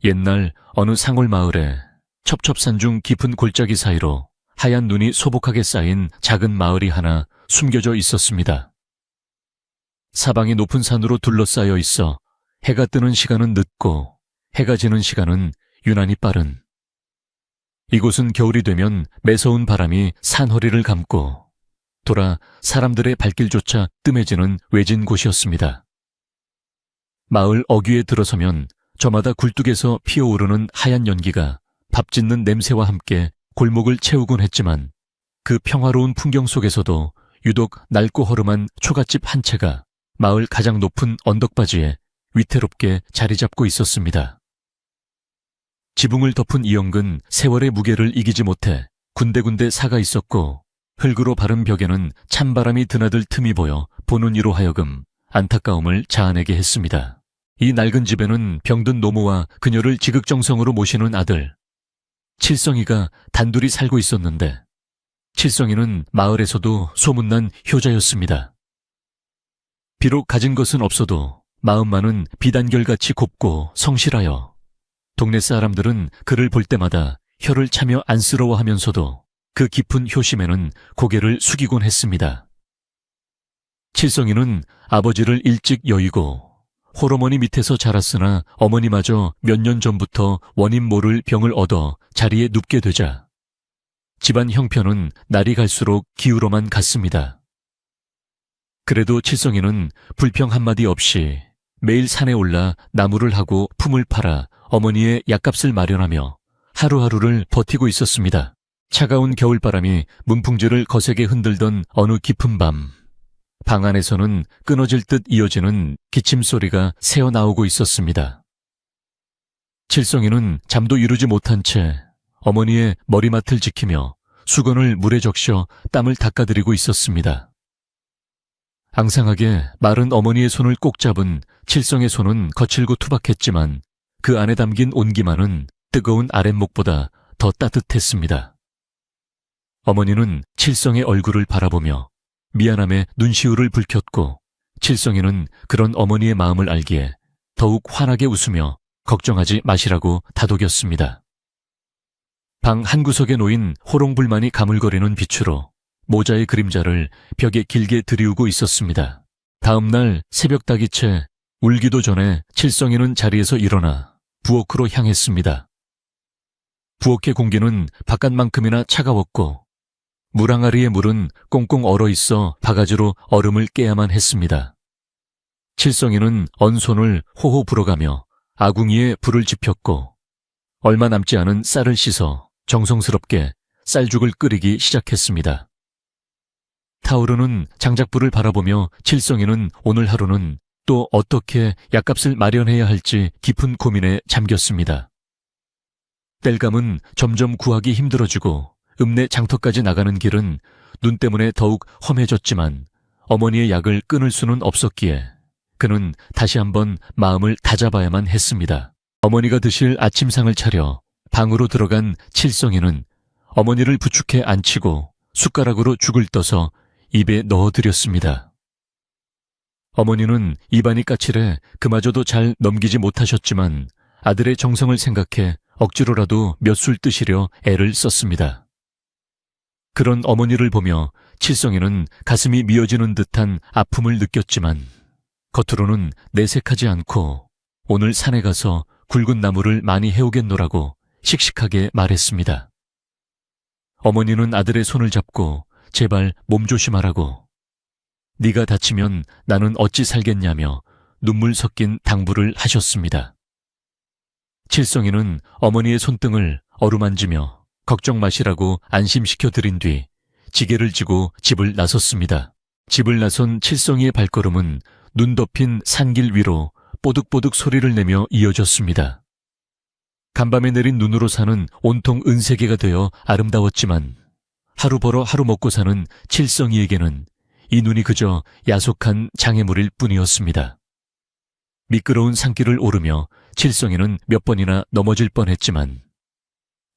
옛날 어느 상골 마을에 첩첩산 중 깊은 골짜기 사이로 하얀 눈이 소복하게 쌓인 작은 마을이 하나 숨겨져 있었습니다. 사방이 높은 산으로 둘러싸여 있어 해가 뜨는 시간은 늦고 해가 지는 시간은 유난히 빠른. 이곳은 겨울이 되면 매서운 바람이 산허리를 감고 돌아 사람들의 발길조차 뜸해지는 외진 곳이었습니다. 마을 어귀에 들어서면 저마다 굴뚝에서 피어오르는 하얀 연기가 밥 짓는 냄새와 함께 골목을 채우곤 했지만 그 평화로운 풍경 속에서도 유독 낡고 허름한 초가집 한 채가 마을 가장 높은 언덕바지에 위태롭게 자리 잡고 있었습니다. 지붕을 덮은 이연근 세월의 무게를 이기지 못해 군데군데 사가 있었고 흙으로 바른 벽에는 찬바람이 드나들 틈이 보여 보는 이로 하여금 안타까움을 자아내게 했습니다. 이 낡은 집에는 병든 노모와 그녀를 지극정성으로 모시는 아들 칠성이가 단둘이 살고 있었는데 칠성이는 마을에서도 소문난 효자였습니다. 비록 가진 것은 없어도 마음만은 비단결같이 곱고 성실하여 동네 사람들은 그를 볼 때마다 혀를 차며 안쓰러워하면서도 그 깊은 효심에는 고개를 숙이곤 했습니다. 칠성이는 아버지를 일찍 여의고 홀어머니 밑에서 자랐으나 어머니마저 몇 년 전부터 원인 모를 병을 얻어 자리에 눕게 되자 집안 형편은 날이 갈수록 기울어만 갔습니다. 그래도 칠성이는 불평 한마디 없이 매일 산에 올라 나무를 하고 품을 팔아 어머니의 약값을 마련하며 하루하루를 버티고 있었습니다. 차가운 겨울바람이 문풍지를 거세게 흔들던 어느 깊은 밤, 방 안에서는 끊어질 듯 이어지는 기침 소리가 새어나오고 있었습니다. 칠성이는 잠도 이루지 못한 채 어머니의 머리맡을 지키며 수건을 물에 적셔 땀을 닦아드리고 있었습니다. 앙상하게 마른 어머니의 손을 꼭 잡은 칠성의 손은 거칠고 투박했지만 그 안에 담긴 온기만은 뜨거운 아랫목보다 더 따뜻했습니다. 어머니는 칠성의 얼굴을 바라보며 미안함에 눈시울을 붉혔고 칠성이는 그런 어머니의 마음을 알기에 더욱 환하게 웃으며 걱정하지 마시라고 다독였습니다. 방 한구석에 놓인 호롱불만이 가물거리는 빛으로 모자의 그림자를 벽에 길게 들이우고 있었습니다. 다음 날 새벽닭이 채 울기도 전에 칠성이는 자리에서 일어나 부엌으로 향했습니다. 부엌의 공기는 바깥만큼이나 차가웠고 물항아리의 물은 꽁꽁 얼어있어 바가지로 얼음을 깨야만 했습니다. 칠성이는 언손을 호호 불어가며 아궁이에 불을 지폈고 얼마 남지 않은 쌀을 씻어 정성스럽게 쌀죽을 끓이기 시작했습니다. 타오르는 장작불을 바라보며 칠성이는 오늘 하루는 또 어떻게 약값을 마련해야 할지 깊은 고민에 잠겼습니다. 땔감은 점점 구하기 힘들어지고 읍내 장터까지 나가는 길은 눈 때문에 더욱 험해졌지만 어머니의 약을 끊을 수는 없었기에 그는 다시 한번 마음을 다잡아야만 했습니다. 어머니가 드실 아침상을 차려 방으로 들어간 칠성이는 어머니를 부축해 앉히고 숟가락으로 죽을 떠서 입에 넣어드렸습니다. 어머니는 입안이 까칠해 그마저도 잘 넘기지 못하셨지만 아들의 정성을 생각해 억지로라도 몇 술 뜨시려 애를 썼습니다. 그런 어머니를 보며 칠성이는 가슴이 미어지는 듯한 아픔을 느꼈지만 겉으로는 내색하지 않고 오늘 산에 가서 굵은 나무를 많이 해오겠노라고 씩씩하게 말했습니다. 어머니는 아들의 손을 잡고 제발 몸 조심하라고 네가 다치면 나는 어찌 살겠냐며 눈물 섞인 당부를 하셨습니다. 칠성이는 어머니의 손등을 어루만지며 걱정 마시라고 안심시켜 드린 뒤 지게를 지고 집을 나섰습니다. 집을 나선 칠성이의 발걸음은 눈 덮인 산길 위로 뽀득뽀득 소리를 내며 이어졌습니다. 간밤에 내린 눈으로 산은 온통 은세계가 되어 아름다웠지만 하루 벌어 하루 먹고 사는 칠성이에게는 이 눈이 그저 야속한 장애물일 뿐이었습니다. 미끄러운 산길을 오르며 칠성이는 몇 번이나 넘어질 뻔했지만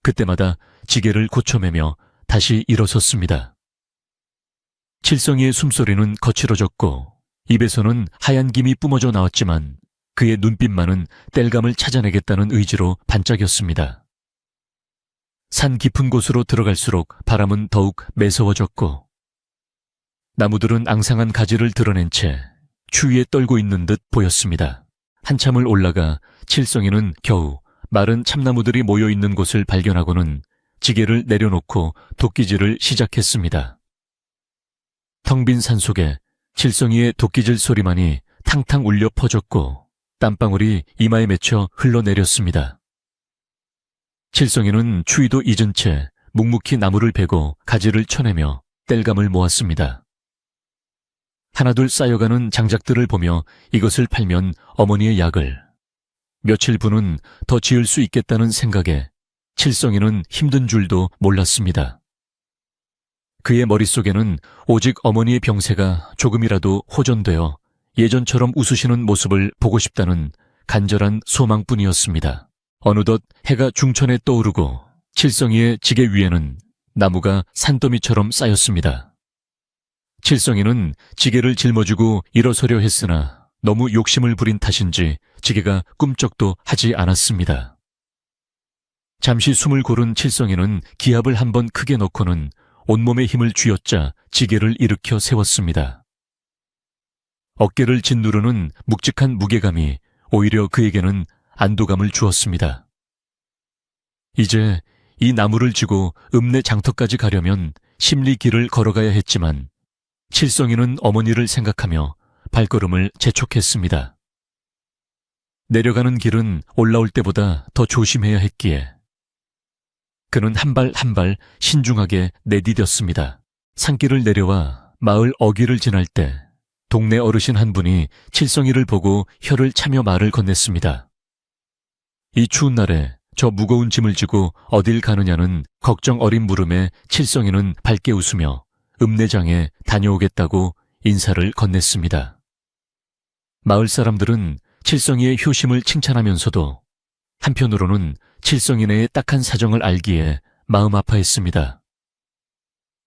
그때마다 지게를 고쳐매며 다시 일어섰습니다. 칠성이의 숨소리는 거칠어졌고 입에서는 하얀 김이 뿜어져 나왔지만 그의 눈빛만은 땔감을 찾아내겠다는 의지로 반짝였습니다. 산 깊은 곳으로 들어갈수록 바람은 더욱 매서워졌고 나무들은 앙상한 가지를 드러낸 채 추위에 떨고 있는 듯 보였습니다. 한참을 올라가 칠성이는 겨우 마른 참나무들이 모여있는 곳을 발견하고는 지게를 내려놓고 도끼질을 시작했습니다. 텅 빈 산속에 칠성이의 도끼질 소리만이 탕탕 울려 퍼졌고 땀방울이 이마에 맺혀 흘러내렸습니다. 칠성이는 추위도 잊은 채 묵묵히 나무를 베고 가지를 쳐내며 땔감을 모았습니다. 하나둘 쌓여가는 장작들을 보며 이것을 팔면 어머니의 약을, 며칠 분은 더 지을 수 있겠다는 생각에 칠성이는 힘든 줄도 몰랐습니다. 그의 머릿속에는 오직 어머니의 병세가 조금이라도 호전되어 예전처럼 웃으시는 모습을 보고 싶다는 간절한 소망뿐이었습니다. 어느덧 해가 중천에 떠오르고 칠성이의 지게 위에는 나무가 산더미처럼 쌓였습니다. 칠성이는 지게를 짊어지고 일어서려 했으나 너무 욕심을 부린 탓인지 지게가 꿈쩍도 하지 않았습니다. 잠시 숨을 고른 칠성이는 기압을 한번 크게 넣고는 온몸에 힘을 쥐어짜 지게를 일으켜 세웠습니다. 어깨를 짓누르는 묵직한 무게감이 오히려 그에게는 안도감을 주었습니다. 이제 이 나무를 지고 읍내 장터까지 가려면 심리 길을 걸어가야 했지만 칠성이는 어머니를 생각하며 발걸음을 재촉했습니다. 내려가는 길은 올라올 때보다 더 조심해야 했기에 그는 한 발 한 발 신중하게 내디뎠습니다. 산길을 내려와 마을 어귀를 지날 때 동네 어르신 한 분이 칠성이를 보고 혀를 차며 말을 건넸습니다. 이 추운 날에 저 무거운 짐을 지고 어딜 가느냐는 걱정 어린 물음에 칠성이는 밝게 웃으며 읍내장에 다녀오겠다고 인사를 건넸습니다. 마을 사람들은 칠성이의 효심을 칭찬하면서도 한편으로는 칠성이네의 딱한 사정을 알기에 마음 아파했습니다.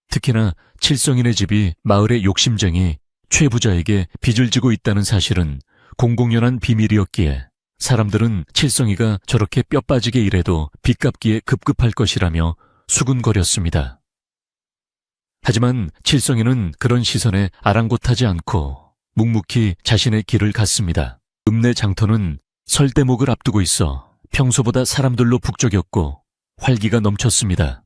특히나 칠성이네 집이 마을의 욕심쟁이 최 부자에게 빚을 지고 있다는 사실은 공공연한 비밀이었기에 사람들은 칠성이가 저렇게 뼈 빠지게 일해도 빚 갚기에 급급할 것이라며 수군거렸습니다. 하지만 칠성이는 그런 시선에 아랑곳하지 않고 묵묵히 자신의 길을 갔습니다. 읍내 장터는 설대목을 앞두고 있어 평소보다 사람들로 북적였고 활기가 넘쳤습니다.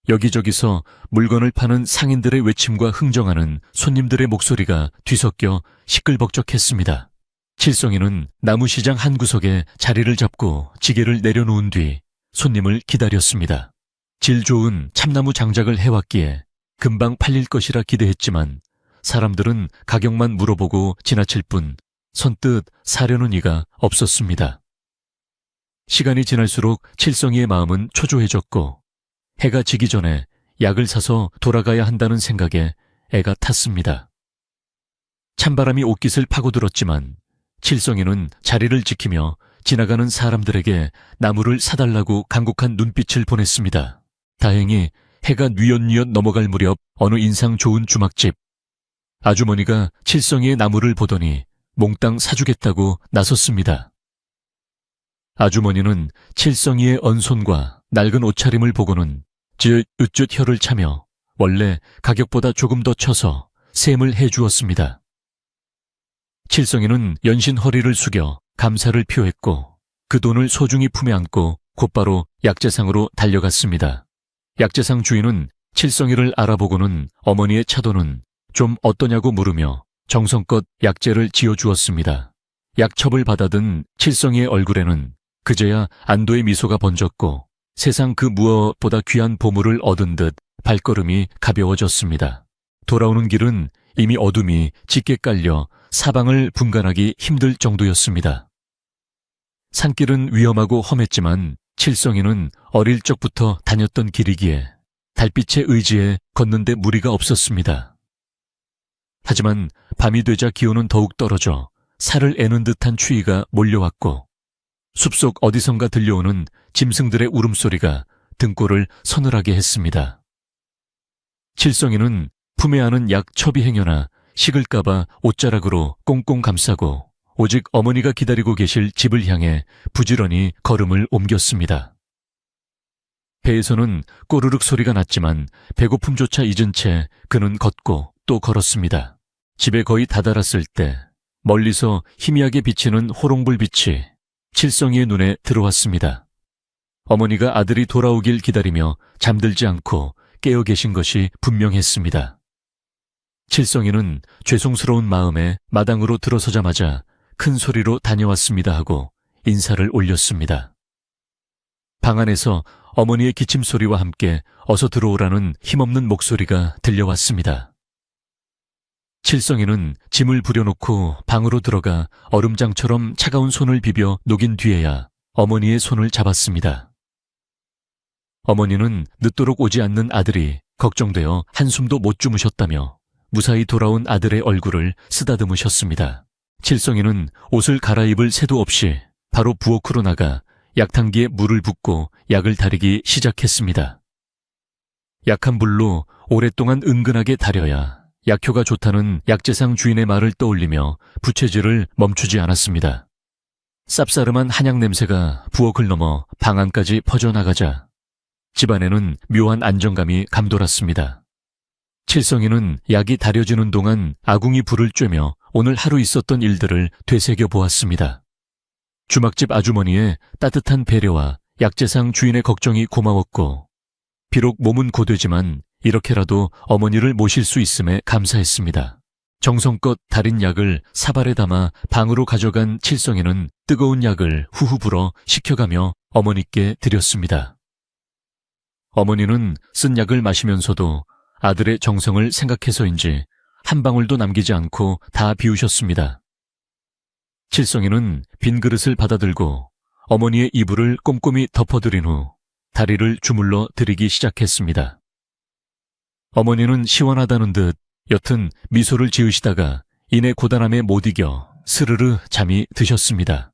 여기저기서 물건을 파는 상인들의 외침과 흥정하는 손님들의 목소리가 뒤섞여 시끌벅적했습니다. 칠성이는 나무시장 한 구석에 자리를 잡고 지게를 내려놓은 뒤 손님을 기다렸습니다. 질 좋은 참나무 장작을 해왔기에 금방 팔릴 것이라 기대했지만 사람들은 가격만 물어보고 지나칠 뿐 선뜻 사려는 이가 없었습니다. 시간이 지날수록 칠성이의 마음은 초조해졌고 해가 지기 전에 약을 사서 돌아가야 한다는 생각에 애가 탔습니다. 찬바람이 옷깃을 파고들었지만 칠성이는 자리를 지키며 지나가는 사람들에게 나무를 사달라고 간곡한 눈빛을 보냈습니다. 다행히 해가 뉘엿뉘엿 넘어갈 무렵 어느 인상 좋은 주막집 아주머니가 칠성이의 나무를 보더니 몽땅 사주겠다고 나섰습니다. 아주머니는 칠성이의 언손과 낡은 옷차림을 보고는 으쯧 혀를 차며 원래 가격보다 조금 더 쳐서 셈을 해주었습니다. 칠성이는 연신 허리를 숙여 감사를 표했고 그 돈을 소중히 품에 안고 곧바로 약재상으로 달려갔습니다. 약재상 주인은 칠성이를 알아보고는 어머니의 차돈은 좀 어떠냐고 물으며 정성껏 약재를 지어주었습니다. 약첩을 받아든 칠성이의 얼굴에는 그제야 안도의 미소가 번졌고 세상 그 무엇보다 귀한 보물을 얻은 듯 발걸음이 가벼워졌습니다. 돌아오는 길은 이미 어둠이 짙게 깔려 사방을 분간하기 힘들 정도였습니다. 산길은 위험하고 험했지만 칠성이는 어릴 적부터 다녔던 길이기에 달빛의 의지에 걷는데 무리가 없었습니다. 하지만 밤이 되자 기온은 더욱 떨어져 살을 애는 듯한 추위가 몰려왔고 숲속 어디선가 들려오는 짐승들의 울음소리가 등골을 서늘하게 했습니다. 칠성이는 품에 안은 약 첩이 행여나 식을까봐 옷자락으로 꽁꽁 감싸고 오직 어머니가 기다리고 계실 집을 향해 부지런히 걸음을 옮겼습니다. 배에서는 꼬르륵 소리가 났지만 배고픔조차 잊은 채 그는 걷고 또 걸었습니다. 집에 거의 다다랐을 때 멀리서 희미하게 비치는 호롱불 빛이 칠성이의 눈에 들어왔습니다. 어머니가 아들이 돌아오길 기다리며 잠들지 않고 깨어 계신 것이 분명했습니다. 칠성이는 죄송스러운 마음에 마당으로 들어서자마자 큰 소리로 다녀왔습니다 하고 인사를 올렸습니다. 방 안에서 어머니의 기침소리와 함께 어서 들어오라는 힘없는 목소리가 들려왔습니다. 칠성이는 짐을 부려놓고 방으로 들어가 얼음장처럼 차가운 손을 비벼 녹인 뒤에야 어머니의 손을 잡았습니다. 어머니는 늦도록 오지 않는 아들이 걱정되어 한숨도 못 주무셨다며 무사히 돌아온 아들의 얼굴을 쓰다듬으셨습니다. 칠성이는 옷을 갈아입을 새도 없이 바로 부엌으로 나가 약탕기에 물을 붓고 약을 다리기 시작했습니다. 약한 불로 오랫동안 은근하게 달여야 약효가 좋다는 약재상 주인의 말을 떠올리며 부채질을 멈추지 않았습니다. 쌉싸름한 한약 냄새가 부엌을 넘어 방 안까지 퍼져나가자 집안에는 묘한 안정감이 감돌았습니다. 칠성이는 약이 다려지는 동안 아궁이 불을 쬐며 오늘 하루 있었던 일들을 되새겨 보았습니다. 주막집 아주머니의 따뜻한 배려와 약재상 주인의 걱정이 고마웠고 비록 몸은 고되지만 이렇게라도 어머니를 모실 수 있음에 감사했습니다. 정성껏 달인 약을 사발에 담아 방으로 가져간 칠성이는 뜨거운 약을 후후 불어 식혀가며 어머니께 드렸습니다. 어머니는 쓴 약을 마시면서도 아들의 정성을 생각해서인지 한 방울도 남기지 않고 다 비우셨습니다. 칠성이는 빈 그릇을 받아들고 어머니의 이불을 꼼꼼히 덮어드린 후 다리를 주물러 드리기 시작했습니다. 어머니는 시원하다는 듯 여튼 미소를 지으시다가 이내 고단함에 못 이겨 스르르 잠이 드셨습니다.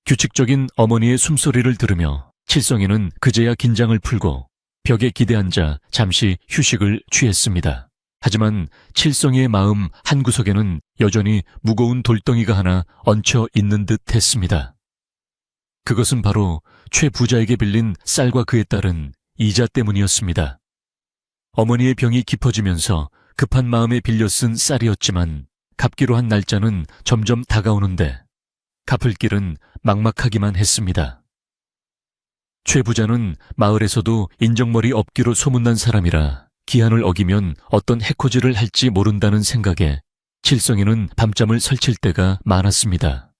규칙적인 어머니의 숨소리를 들으며 칠성이는 그제야 긴장을 풀고 벽에 기대앉아 잠시 휴식을 취했습니다. 하지만 칠성이의 마음 한구석에는 여전히 무거운 돌덩이가 하나 얹혀 있는 듯 했습니다. 그것은 바로 최 부자에게 빌린 쌀과 그에 따른 이자 때문이었습니다. 어머니의 병이 깊어지면서 급한 마음에 빌려 쓴 쌀이었지만 갚기로 한 날짜는 점점 다가오는데 갚을 길은 막막하기만 했습니다. 최 부자는 마을에서도 인정머리 없기로 소문난 사람이라 기한을 어기면 어떤 해코지를 할지 모른다는 생각에 칠성이는 밤잠을 설칠 때가 많았습니다.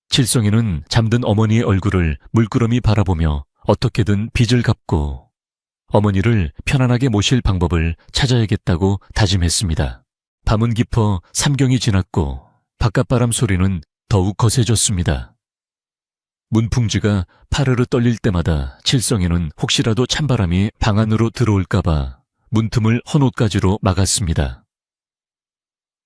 칠성이는 잠든 어머니의 얼굴을 물끄러미 바라보며 어떻게든 빚을 갚고 어머니를 편안하게 모실 방법을 찾아야겠다고 다짐했습니다. 밤은 깊어 삼경이 지났고 바깥바람 소리는 더욱 거세졌습니다. 문풍지가 파르르 떨릴 때마다 칠성이는 혹시라도 찬바람이 방 안으로 들어올까봐 문틈을 헌옷가지로 막았습니다.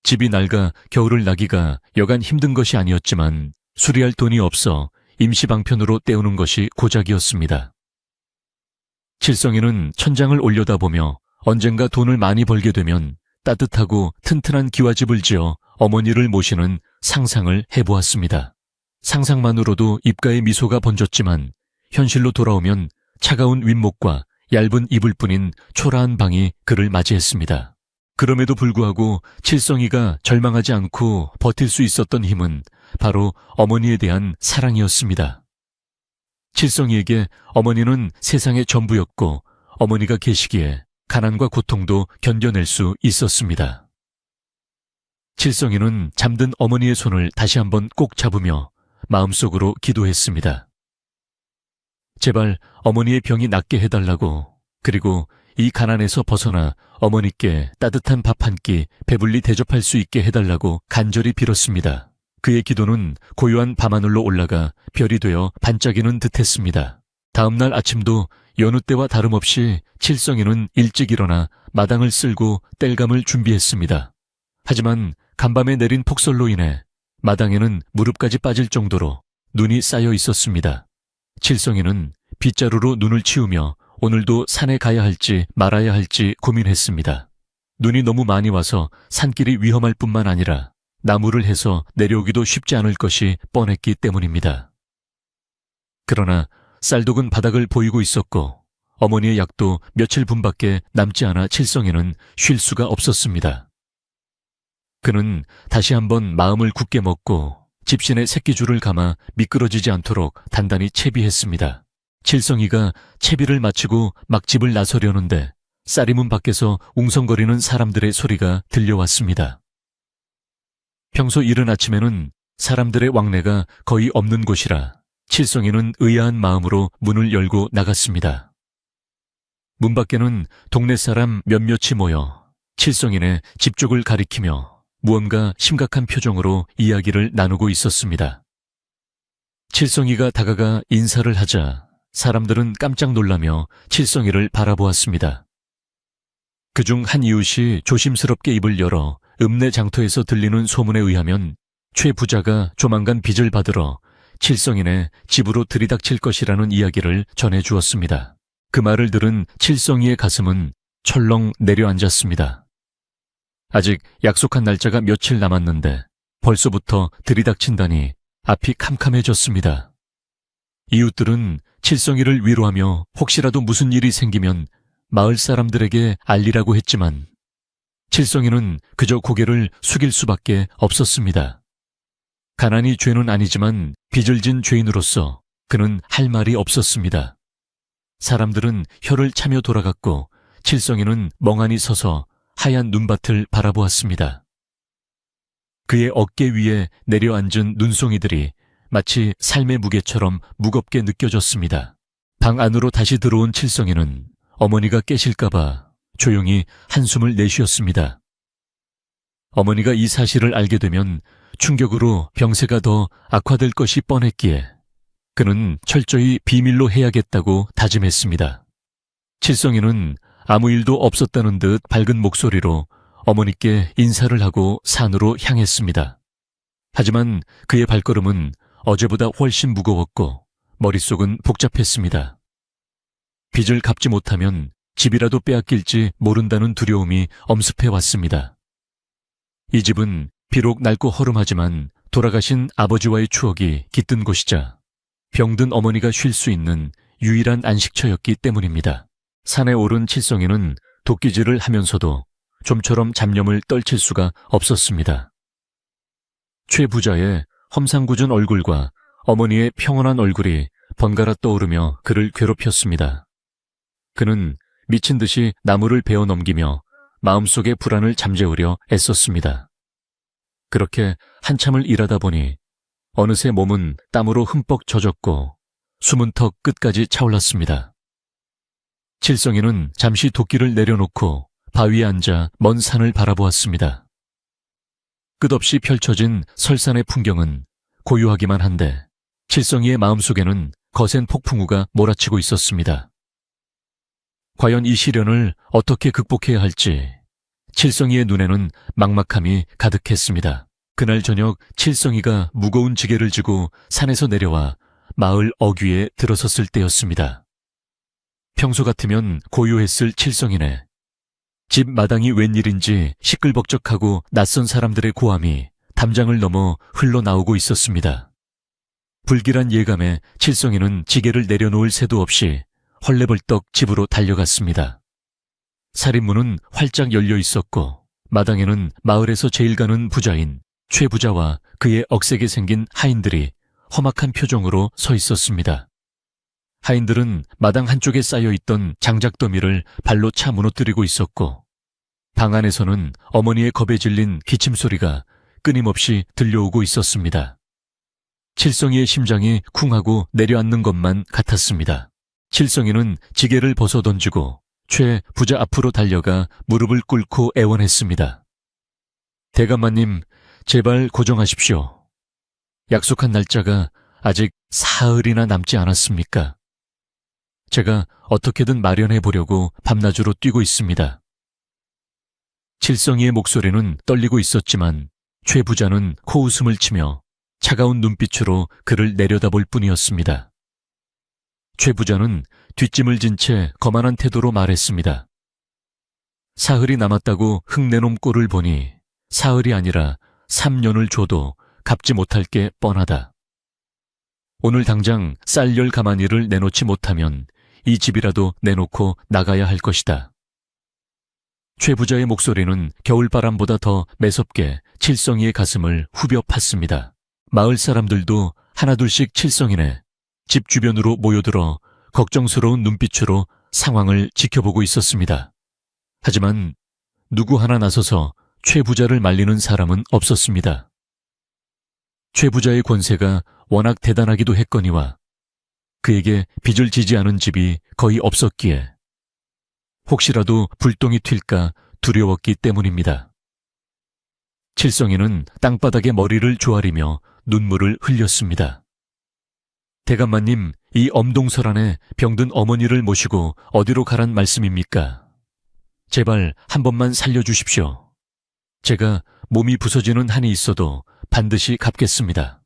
집이 낡아 겨울을 나기가 여간 힘든 것이 아니었지만 수리할 돈이 없어 임시방편으로 때우는 것이 고작이었습니다. 칠성이는 천장을 올려다보며 언젠가 돈을 많이 벌게 되면 따뜻하고 튼튼한 기와집을 지어 어머니를 모시는 상상을 해보았습니다. 상상만으로도 입가에 미소가 번졌지만 현실로 돌아오면 차가운 윗목과 얇은 이불뿐인 초라한 방이 그를 맞이했습니다. 그럼에도 불구하고 칠성이가 절망하지 않고 버틸 수 있었던 힘은 바로 어머니에 대한 사랑이었습니다. 칠성이에게 어머니는 세상의 전부였고 어머니가 계시기에 가난과 고통도 견뎌낼 수 있었습니다. 칠성이는 잠든 어머니의 손을 다시 한번 꼭 잡으며 마음속으로 기도했습니다. 제발 어머니의 병이 낫게 해달라고, 그리고 이 가난에서 벗어나 어머니께 따뜻한 밥 한 끼 배불리 대접할 수 있게 해달라고 간절히 빌었습니다. 그의 기도는 고요한 밤하늘로 올라가 별이 되어 반짝이는 듯했습니다. 다음날 아침도 여느 때와 다름없이 칠성이는 일찍 일어나 마당을 쓸고 땔감을 준비했습니다. 하지만 간밤에 내린 폭설로 인해 마당에는 무릎까지 빠질 정도로 눈이 쌓여 있었습니다. 칠성이는 빗자루로 눈을 치우며 오늘도 산에 가야 할지 말아야 할지 고민했습니다. 눈이 너무 많이 와서 산길이 위험할 뿐만 아니라 나무를 해서 내려오기도 쉽지 않을 것이 뻔했기 때문입니다. 그러나 쌀독은 바닥을 보이고 있었고 어머니의 약도 며칠 분밖에 남지 않아 칠성이는 쉴 수가 없었습니다. 그는 다시 한번 마음을 굳게 먹고 집신에 새끼줄을 감아 미끄러지지 않도록 단단히 채비했습니다. 칠성이가 채비를 마치고 막 집을 나서려는데 쌀이문 밖에서 웅성거리는 사람들의 소리가 들려왔습니다. 평소 이른 아침에는 사람들의 왕래가 거의 없는 곳이라 칠성이는 의아한 마음으로 문을 열고 나갔습니다. 문 밖에는 동네 사람 몇몇이 모여 칠성이네 집 쪽을 가리키며 무언가 심각한 표정으로 이야기를 나누고 있었습니다. 칠성이가 다가가 인사를 하자 사람들은 깜짝 놀라며 칠성이를 바라보았습니다. 그중 한 이웃이 조심스럽게 입을 열어 읍내 장터에서 들리는 소문에 의하면 최 부자가 조만간 빚을 받으러 칠성이네 집으로 들이닥칠 것이라는 이야기를 전해주었습니다. 그 말을 들은 칠성이의 가슴은 철렁 내려앉았습니다. 아직 약속한 날짜가 며칠 남았는데 벌써부터 들이닥친다니 앞이 캄캄해졌습니다. 이웃들은 칠성이를 위로하며 혹시라도 무슨 일이 생기면 마을 사람들에게 알리라고 했지만 칠성이는 그저 고개를 숙일 수밖에 없었습니다. 가난이 죄는 아니지만 빚을 진 죄인으로서 그는 할 말이 없었습니다. 사람들은 혀를 차며 돌아갔고 칠성이는 멍하니 서서 하얀 눈밭을 바라보았습니다. 그의 어깨 위에 내려앉은 눈송이들이 마치 삶의 무게처럼 무겁게 느껴졌습니다. 방 안으로 다시 들어온 칠성이는 어머니가 깨실까봐 조용히 한숨을 내쉬었습니다. 어머니가 이 사실을 알게 되면 충격으로 병세가 더 악화될 것이 뻔했기에 그는 철저히 비밀로 해야겠다고 다짐했습니다. 칠성이는 아무 일도 없었다는 듯 밝은 목소리로 어머니께 인사를 하고 산으로 향했습니다. 하지만 그의 발걸음은 어제보다 훨씬 무거웠고 머릿속은 복잡했습니다. 빚을 갚지 못하면 집이라도 빼앗길지 모른다는 두려움이 엄습해 왔습니다. 이 집은 비록 낡고 허름하지만 돌아가신 아버지와의 추억이 깃든 곳이자 병든 어머니가 쉴 수 있는 유일한 안식처였기 때문입니다. 산에 오른 칠성이는 도끼질을 하면서도 좀처럼 잡념을 떨칠 수가 없었습니다. 최 부자의 험상궂은 얼굴과 어머니의 평온한 얼굴이 번갈아 떠오르며 그를 괴롭혔습니다. 그는 미친 듯이 나무를 베어 넘기며 마음속의 불안을 잠재우려 애썼습니다. 그렇게 한참을 일하다 보니 어느새 몸은 땀으로 흠뻑 젖었고 숨은 턱 끝까지 차올랐습니다. 칠성이는 잠시 도끼를 내려놓고 바위에 앉아 먼 산을 바라보았습니다. 끝없이 펼쳐진 설산의 풍경은 고요하기만 한데 칠성이의 마음속에는 거센 폭풍우가 몰아치고 있었습니다. 과연 이 시련을 어떻게 극복해야 할지 칠성이의 눈에는 막막함이 가득했습니다. 그날 저녁 칠성이가 무거운 지게를 지고 산에서 내려와 마을 어귀에 들어섰을 때였습니다. 평소 같으면 고요했을 칠성이네. 집 마당이 웬일인지 시끌벅적하고 낯선 사람들의 고함이 담장을 넘어 흘러나오고 있었습니다. 불길한 예감에 칠성이는 지게를 내려놓을 새도 없이 헐레벌떡 집으로 달려갔습니다. 살인문은 활짝 열려 있었고 마당에는 마을에서 제일 가는 부자인 최 부자와 그의 억세게 생긴 하인들이 험악한 표정으로 서 있었습니다. 하인들은 마당 한쪽에 쌓여있던 장작더미를 발로 차 무너뜨리고 있었고 방 안에서는 어머니의 겁에 질린 기침소리가 끊임없이 들려오고 있었습니다. 칠성이의 심장이 쿵하고 내려앉는 것만 같았습니다. 칠성이는 지게를 벗어던지고 최 부자 앞으로 달려가 무릎을 꿇고 애원했습니다. 대감마님, 제발 고정하십시오. 약속한 날짜가 아직 사흘이나 남지 않았습니까? 제가 어떻게든 마련해 보려고 밤낮으로 뛰고 있습니다. 칠성이의 목소리는 떨리고 있었지만 최 부자는 코웃음을 치며 차가운 눈빛으로 그를 내려다볼 뿐이었습니다. 최 부자는 뒷짐을 진 채 거만한 태도로 말했습니다. 사흘이 남았다고 흙내놓은 꼴을 보니 사흘이 아니라 3년을 줘도 갚지 못할 게 뻔하다. 오늘 당장 쌀10 가마니를 내놓지 못하면 이 집이라도 내놓고 나가야 할 것이다. 최 부자의 목소리는 겨울바람보다 더 매섭게 칠성이의 가슴을 후벼 팠습니다. 마을 사람들도 하나둘씩 칠성이네 집 주변으로 모여들어 걱정스러운 눈빛으로 상황을 지켜보고 있었습니다. 하지만 누구 하나 나서서 최 부자를 말리는 사람은 없었습니다. 최 부자의 권세가 워낙 대단하기도 했거니와 그에게 빚을 지지 않은 집이 거의 없었기에 혹시라도 불똥이 튈까 두려웠기 때문입니다. 칠성이는 땅바닥에 머리를 조아리며 눈물을 흘렸습니다. 대감마님, 이 엄동설 안에 병든 어머니를 모시고 어디로 가란 말씀입니까? 제발 한 번만 살려주십시오. 제가 몸이 부서지는 한이 있어도 반드시 갚겠습니다.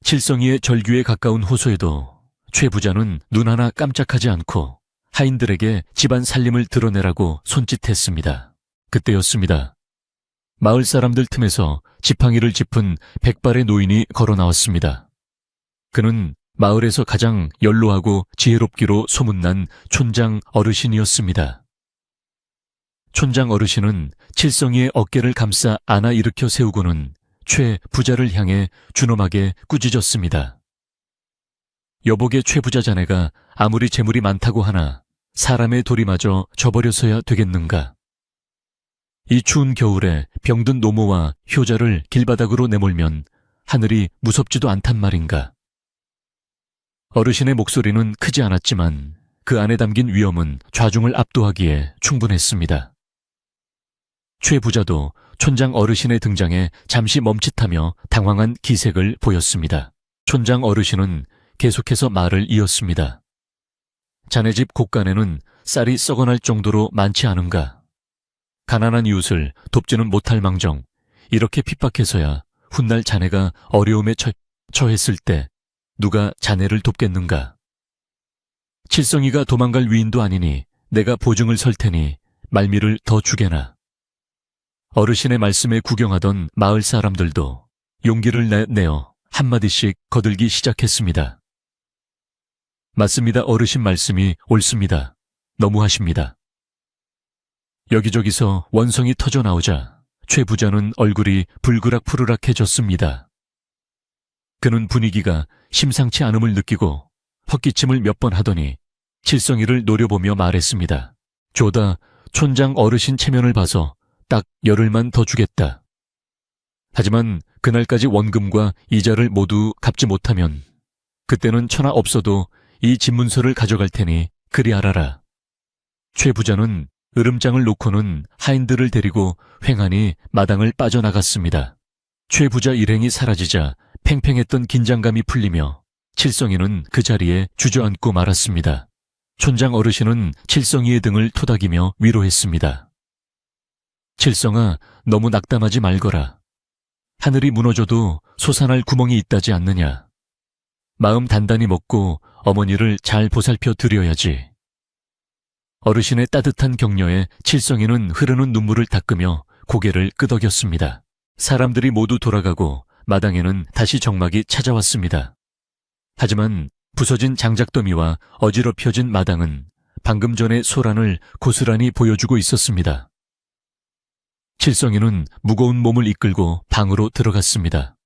칠성이의 절규에 가까운 호소에도 최 부자는 눈 하나 깜짝하지 않고 하인들에게 집안 살림을 드러내라고 손짓했습니다. 그때였습니다. 마을 사람들 틈에서 지팡이를 짚은 백발의 노인이 걸어 나왔습니다. 그는 마을에서 가장 연로하고 지혜롭기로 소문난 촌장 어르신이었습니다. 촌장 어르신은 칠성이의 어깨를 감싸 안아 일으켜 세우고는 최 부자를 향해 준엄하게 꾸짖었습니다. 여복의 최 부자 자네가 아무리 재물이 많다고 하나 사람의 돌이마저 저버려서야 되겠는가? 이 추운 겨울에 병든 노모와 효자를 길바닥으로 내몰면 하늘이 무섭지도 않단 말인가? 어르신의 목소리는 크지 않았지만 그 안에 담긴 위엄은 좌중을 압도하기에 충분했습니다. 최 부자도 촌장 어르신의 등장에 잠시 멈칫하며 당황한 기색을 보였습니다. 촌장 어르신은 계속해서 말을 이었습니다. 자네 집 곳간에는 쌀이 썩어날 정도로 많지 않은가? 가난한 이웃을 돕지는 못할 망정 이렇게 핍박해서야 훗날 자네가 어려움에 처했을 때 누가 자네를 돕겠는가? 칠성이가 도망갈 위인도 아니니 내가 보증을 설 테니 말미를 더 주게나. 어르신의 말씀에 구경하던 마을 사람들도 용기를 내어 한마디씩 거들기 시작했습니다. 맞습니다. 어르신 말씀이 옳습니다. 너무하십니다. 여기저기서 원성이 터져 나오자 최 부자는 얼굴이 불그락푸르락해졌습니다. 그는 분위기가 심상치 않음을 느끼고 헛기침을 몇 번 하더니 칠성이를 노려보며 말했습니다. 조다, 촌장 어르신 체면을 봐서 딱 열흘만 더 주겠다. 하지만 그날까지 원금과 이자를 모두 갚지 못하면 그때는 천하 없어도 이 집문서를 가져갈 테니 그리 알아라. 최 부자는 으름장을 놓고는 하인들을 데리고 횡하니 마당을 빠져나갔습니다. 최 부자 일행이 사라지자 팽팽했던 긴장감이 풀리며 칠성이는 그 자리에 주저앉고 말았습니다. 촌장 어르신은 칠성이의 등을 토닥이며 위로했습니다. 칠성아, 너무 낙담하지 말거라. 하늘이 무너져도 솟아날 구멍이 있다지 않느냐. 마음 단단히 먹고 어머니를 잘 보살펴 드려야지. 어르신의 따뜻한 격려에 칠성이는 흐르는 눈물을 닦으며 고개를 끄덕였습니다. 사람들이 모두 돌아가고 마당에는 다시 정막이 찾아왔습니다. 하지만 부서진 장작더미와 어지럽혀진 마당은 방금 전의 소란을 고스란히 보여주고 있었습니다. 칠성이는 무거운 몸을 이끌고 방으로 들어갔습니다.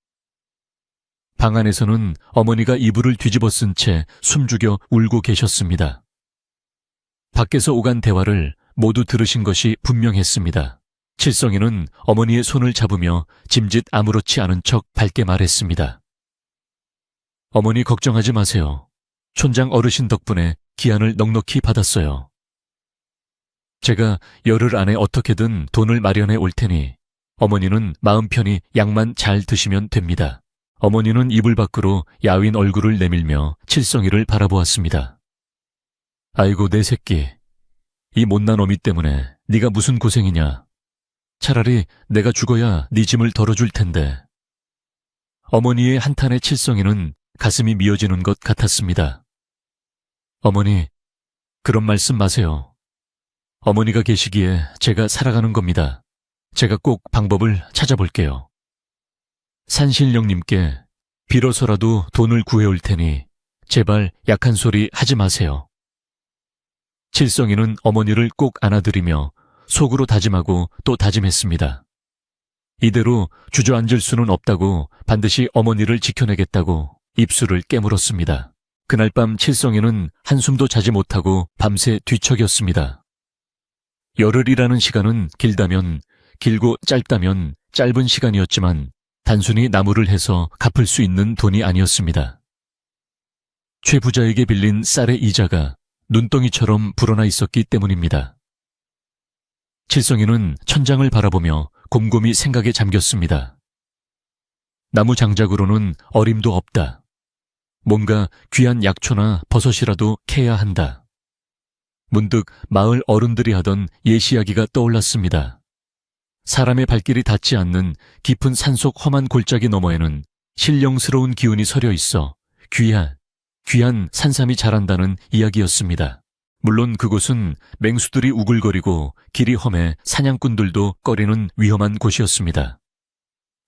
방 안에서는 어머니가 이불을 뒤집어 쓴 채 숨죽여 울고 계셨습니다. 밖에서 오간 대화를 모두 들으신 것이 분명했습니다. 칠성이는 어머니의 손을 잡으며 짐짓 아무렇지 않은 척 밝게 말했습니다. 어머니 걱정하지 마세요. 촌장 어르신 덕분에 기한을 넉넉히 받았어요. 제가 열흘 안에 어떻게든 돈을 마련해 올 테니 어머니는 마음 편히 약만 잘 드시면 됩니다. 어머니는 이불 밖으로 야윈 얼굴을 내밀며 칠성이를 바라보았습니다. 아이고 내 새끼, 이 못난 어미 때문에 네가 무슨 고생이냐. 차라리 내가 죽어야 네 짐을 덜어줄 텐데. 어머니의 한탄에 칠성이는 가슴이 미어지는 것 같았습니다. 어머니, 그런 말씀 마세요. 어머니가 계시기에 제가 살아가는 겁니다. 제가 꼭 방법을 찾아볼게요. 산신령님께 빌어서라도 돈을 구해올 테니 제발 약한 소리 하지 마세요. 칠성이는 어머니를 꼭 안아드리며 속으로 다짐하고 또 다짐했습니다. 이대로 주저앉을 수는 없다고, 반드시 어머니를 지켜내겠다고 입술을 깨물었습니다. 그날 밤 칠성이는 한숨도 자지 못하고 밤새 뒤척였습니다. 열흘이라는 시간은 길다면 길고 짧다면 짧은 시간이었지만 단순히 나무를 해서 갚을 수 있는 돈이 아니었습니다. 최 부자에게 빌린 쌀의 이자가 눈덩이처럼 불어나 있었기 때문입니다. 칠성이는 천장을 바라보며 곰곰이 생각에 잠겼습니다. 나무 장작으로는 어림도 없다. 뭔가 귀한 약초나 버섯이라도 캐야 한다. 문득 마을 어른들이 하던 옛 이야기가 떠올랐습니다. 사람의 발길이 닿지 않는 깊은 산속 험한 골짜기 너머에는 신령스러운 기운이 서려 있어 귀한 산삼이 자란다는 이야기였습니다. 물론 그곳은 맹수들이 우글거리고 길이 험해 사냥꾼들도 꺼리는 위험한 곳이었습니다.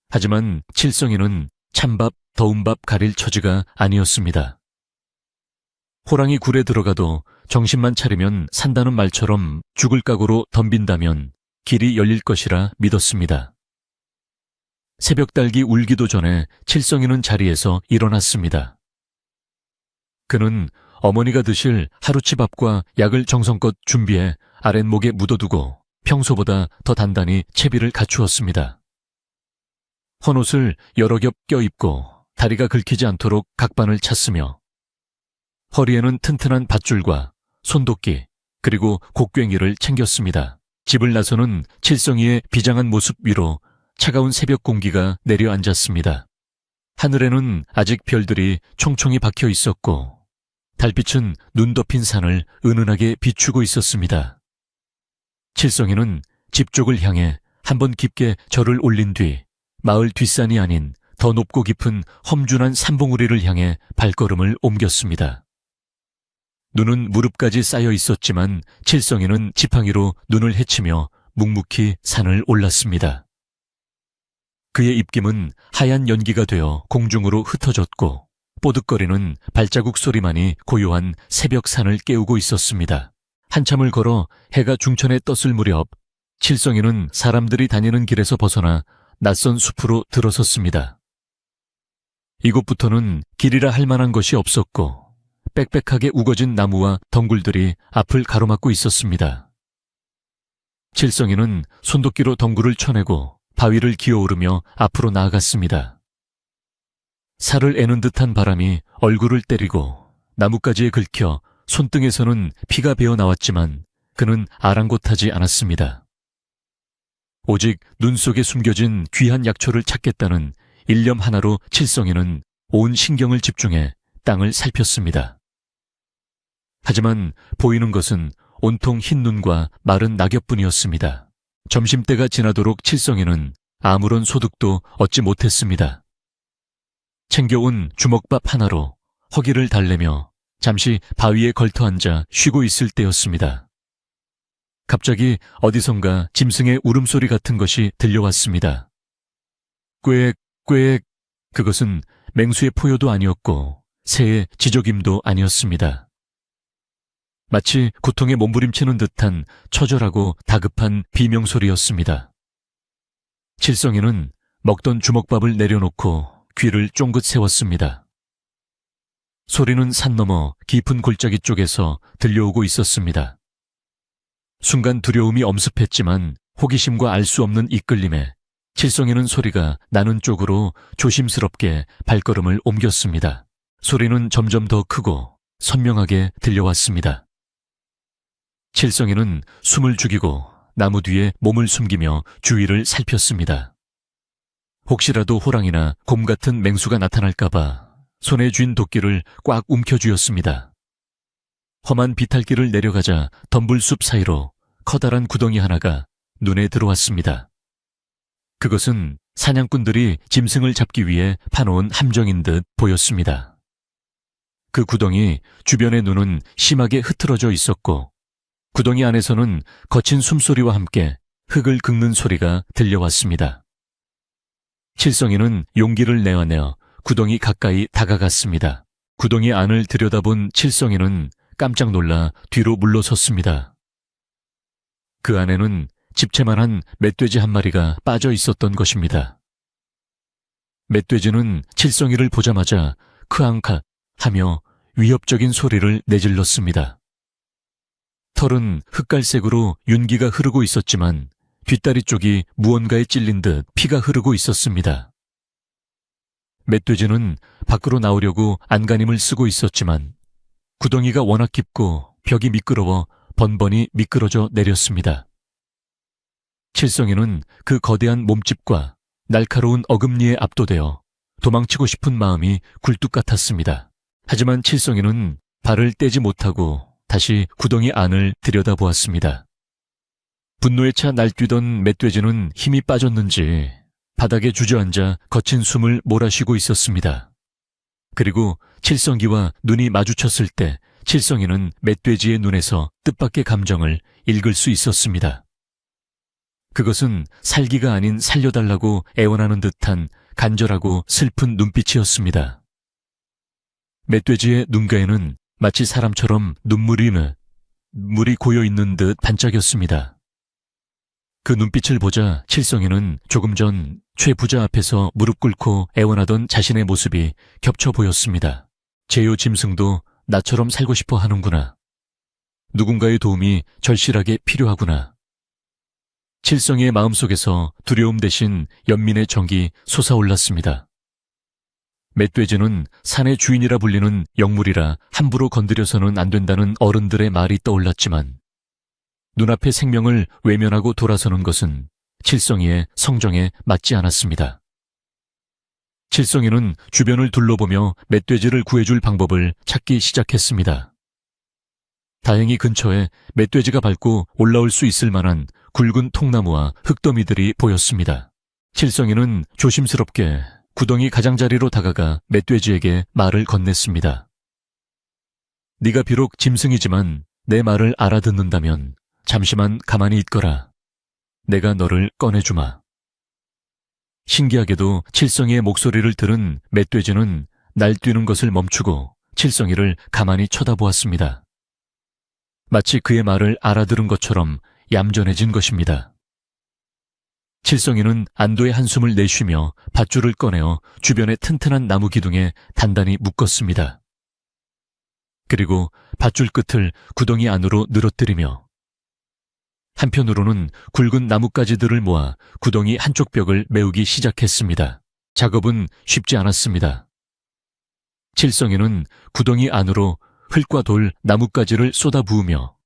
하지만 칠성이는 찬밥, 더운 밥 가릴 처지가 아니었습니다. 호랑이 굴에 들어가도 정신만 차리면 산다는 말처럼 죽을 각오로 덤빈다면 길이 열릴 것이라 믿었습니다. 새벽 달기 울기도 전에 칠성이는 자리에서 일어났습니다. 그는 어머니가 드실 하루치밥과 약을 정성껏 준비해 아랫목에 묻어두고 평소보다 더 단단히 채비를 갖추었습니다. 헌옷을 여러 겹 껴입고 다리가 긁히지 않도록 각반을 찼으며 허리에는 튼튼한 밧줄과 손도끼 그리고 곡괭이를 챙겼습니다. 집을 나서는 칠성이의 비장한 모습 위로 차가운 새벽 공기가 내려앉았습니다. 하늘에는 아직 별들이 총총히 박혀 있었고 달빛은 눈 덮인 산을 은은하게 비추고 있었습니다. 칠성이는 집 쪽을 향해 한번 깊게 절을 올린 뒤 마을 뒷산이 아닌 더 높고 깊은 험준한 산봉우리를 향해 발걸음을 옮겼습니다. 눈은 무릎까지 쌓여 있었지만 칠성이는 지팡이로 눈을 헤치며 묵묵히 산을 올랐습니다. 그의 입김은 하얀 연기가 되어 공중으로 흩어졌고 뽀득거리는 발자국 소리만이 고요한 새벽 산을 깨우고 있었습니다. 한참을 걸어 해가 중천에 떴을 무렵 칠성이는 사람들이 다니는 길에서 벗어나 낯선 숲으로 들어섰습니다. 이곳부터는 길이라 할 만한 것이 없었고 빽빽하게 우거진 나무와 덩굴들이 앞을 가로막고 있었습니다. 칠성이는 손도끼로 덩굴을 쳐내고 바위를 기어오르며 앞으로 나아갔습니다. 살을 애는 듯한 바람이 얼굴을 때리고 나뭇가지에 긁혀 손등에서는 피가 배어 나왔지만 그는 아랑곳하지 않았습니다. 오직 눈 속에 숨겨진 귀한 약초를 찾겠다는 일념 하나로 칠성이는 온 신경을 집중해 땅을 살폈습니다. 하지만 보이는 것은 온통 흰 눈과 마른 낙엽뿐이었습니다. 점심때가 지나도록 칠성이는 아무런 소득도 얻지 못했습니다. 챙겨온 주먹밥 하나로 허기를 달래며 잠시 바위에 걸터앉아 쉬고 있을 때였습니다. 갑자기 어디선가 짐승의 울음소리 같은 것이 들려왔습니다. 꽥, 꽥. 그것은 맹수의 포효도 아니었고 새의 지저귐도 아니었습니다. 마치 고통에 몸부림치는 듯한 처절하고 다급한 비명소리였습니다. 칠성이는 먹던 주먹밥을 내려놓고 귀를 쫑긋 세웠습니다. 소리는 산 너머 깊은 골짜기 쪽에서 들려오고 있었습니다. 순간 두려움이 엄습했지만 호기심과 알 수 없는 이끌림에 칠성이는 소리가 나는 쪽으로 조심스럽게 발걸음을 옮겼습니다. 소리는 점점 더 크고 선명하게 들려왔습니다. 칠성이는 숨을 죽이고 나무 뒤에 몸을 숨기며 주위를 살폈습니다. 혹시라도 호랑이나 곰 같은 맹수가 나타날까봐 손에 쥔 도끼를 꽉 움켜쥐었습니다. 험한 비탈길을 내려가자 덤불숲 사이로 커다란 구덩이 하나가 눈에 들어왔습니다. 그것은 사냥꾼들이 짐승을 잡기 위해 파놓은 함정인 듯 보였습니다. 그 구덩이 주변의 눈은 심하게 흐트러져 있었고 구덩이 안에서는 거친 숨소리와 함께 흙을 긁는 소리가 들려왔습니다. 칠성이는 용기를 내어내어 구덩이 가까이 다가갔습니다. 구덩이 안을 들여다본 칠성이는 깜짝 놀라 뒤로 물러섰습니다. 그 안에는 집채만한 멧돼지 한 마리가 빠져 있었던 것입니다. 멧돼지는 칠성이를 보자마자 크앙카 하며 위협적인 소리를 내질렀습니다. 털은 흑갈색으로 윤기가 흐르고 있었지만 뒷다리 쪽이 무언가에 찔린 듯 피가 흐르고 있었습니다. 멧돼지는 밖으로 나오려고 안간힘을 쓰고 있었지만 구덩이가 워낙 깊고 벽이 미끄러워 번번이 미끄러져 내렸습니다. 칠성이는 그 거대한 몸집과 날카로운 어금니에 압도되어 도망치고 싶은 마음이 굴뚝 같았습니다. 하지만 칠성이는 발을 떼지 못하고 다시 구덩이 안을 들여다보았습니다. 분노에 차 날뛰던 멧돼지는 힘이 빠졌는지 바닥에 주저앉아 거친 숨을 몰아쉬고 있었습니다. 그리고 칠성이와 눈이 마주쳤을 때 칠성이는 멧돼지의 눈에서 뜻밖의 감정을 읽을 수 있었습니다. 그것은 살기가 아닌 살려달라고 애원하는 듯한 간절하고 슬픈 눈빛이었습니다. 멧돼지의 눈가에는 마치 사람처럼 물이 고여있는 듯 반짝였습니다. 그 눈빛을 보자 칠성이는 조금 전 최 부자 앞에서 무릎 꿇고 애원하던 자신의 모습이 겹쳐 보였습니다. 제요 짐승도 나처럼 살고 싶어 하는구나. 누군가의 도움이 절실하게 필요하구나. 칠성이의 마음속에서 두려움 대신 연민의 정이 솟아올랐습니다. 멧돼지는 산의 주인이라 불리는 영물이라 함부로 건드려서는 안 된다는 어른들의 말이 떠올랐지만 눈앞의 생명을 외면하고 돌아서는 것은 칠성이의 성정에 맞지 않았습니다. 칠성이는 주변을 둘러보며 멧돼지를 구해줄 방법을 찾기 시작했습니다. 다행히 근처에 멧돼지가 밟고 올라올 수 있을 만한 굵은 통나무와 흙더미들이 보였습니다. 칠성이는 조심스럽게 구덩이 가장자리로 다가가 멧돼지에게 말을 건넸습니다. 네가 비록 짐승이지만 내 말을 알아듣는다면 잠시만 가만히 있거라. 내가 너를 꺼내주마. 신기하게도 칠성이의 목소리를 들은 멧돼지는 날뛰는 것을 멈추고 칠성이를 가만히 쳐다보았습니다. 마치 그의 말을 알아들은 것처럼 얌전해진 것입니다. 칠성이는 안도의 한숨을 내쉬며 밧줄을 꺼내어 주변의 튼튼한 나무 기둥에 단단히 묶었습니다. 그리고 밧줄 끝을 구덩이 안으로 늘어뜨리며 한편으로는 굵은 나뭇가지들을 모아 구덩이 한쪽 벽을 메우기 시작했습니다. 작업은 쉽지 않았습니다. 칠성이는 구덩이 안으로 흙과 돌, 나뭇가지를 쏟아 부으며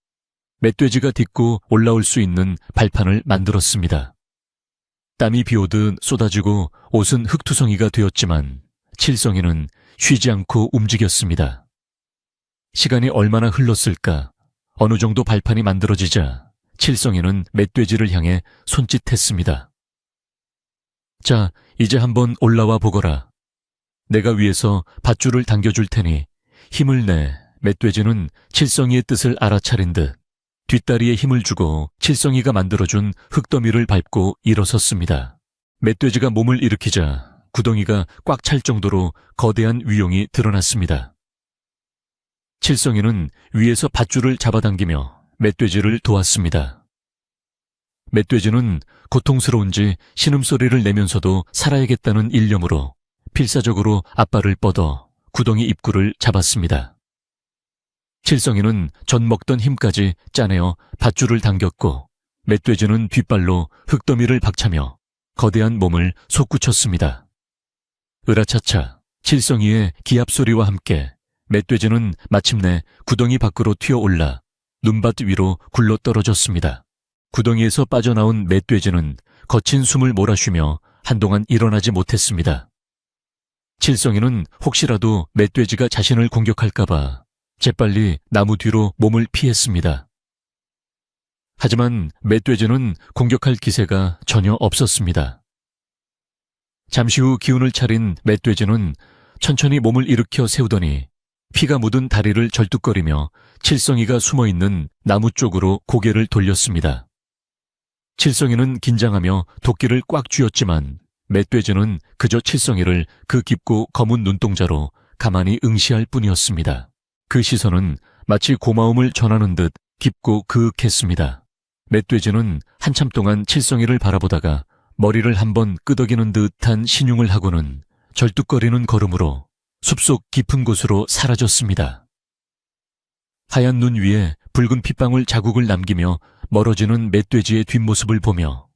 멧돼지가 딛고 올라올 수 있는 발판을 만들었습니다. 땀이 비오듯 쏟아지고 옷은 흙투성이가 되었지만 칠성이는 쉬지 않고 움직였습니다. 시간이 얼마나 흘렀을까? 어느 정도 발판이 만들어지자 칠성이는 멧돼지를 향해 손짓했습니다. 자, 이제 한번 올라와 보거라. 내가 위에서 밧줄을 당겨줄 테니 힘을 내. 멧돼지는 칠성이의 뜻을 알아차린 듯 뒷다리에 힘을 주고 칠성이가 만들어준 흙더미를 밟고 일어섰습니다. 멧돼지가 몸을 일으키자 구덩이가 꽉 찰 정도로 거대한 위용이 드러났습니다. 칠성이는 위에서 밧줄을 잡아당기며 멧돼지를 도왔습니다. 멧돼지는 고통스러운지 신음소리를 내면서도 살아야겠다는 일념으로 필사적으로 앞발을 뻗어 구덩이 입구를 잡았습니다. 칠성이는 전 먹던 힘까지 짜내어 밧줄을 당겼고 멧돼지는 뒷발로 흙더미를 박차며 거대한 몸을 솟구쳤습니다. 으라차차 칠성이의 기합소리와 함께 멧돼지는 마침내 구덩이 밖으로 튀어올라 눈밭 위로 굴러떨어졌습니다. 구덩이에서 빠져나온 멧돼지는 거친 숨을 몰아쉬며 한동안 일어나지 못했습니다. 칠성이는 혹시라도 멧돼지가 자신을 공격할까봐 재빨리 나무 뒤로 몸을 피했습니다. 하지만 멧돼지는 공격할 기세가 전혀 없었습니다. 잠시 후 기운을 차린 멧돼지는 천천히 몸을 일으켜 세우더니 피가 묻은 다리를 절뚝거리며 칠성이가 숨어있는 나무 쪽으로 고개를 돌렸습니다. 칠성이는 긴장하며 도끼를 꽉 쥐었지만 멧돼지는 그저 칠성이를 그 깊고 검은 눈동자로 가만히 응시할 뿐이었습니다. 그 시선은 마치 고마움을 전하는 듯 깊고 그윽했습니다. 멧돼지는 한참 동안 칠성이를 바라보다가 머리를 한번 끄덕이는 듯한 신용을 하고는 절뚝거리는 걸음으로 숲속 깊은 곳으로 사라졌습니다. 하얀 눈 위에 붉은 핏방울 자국을 남기며 멀어지는 멧돼지의 뒷모습을 보며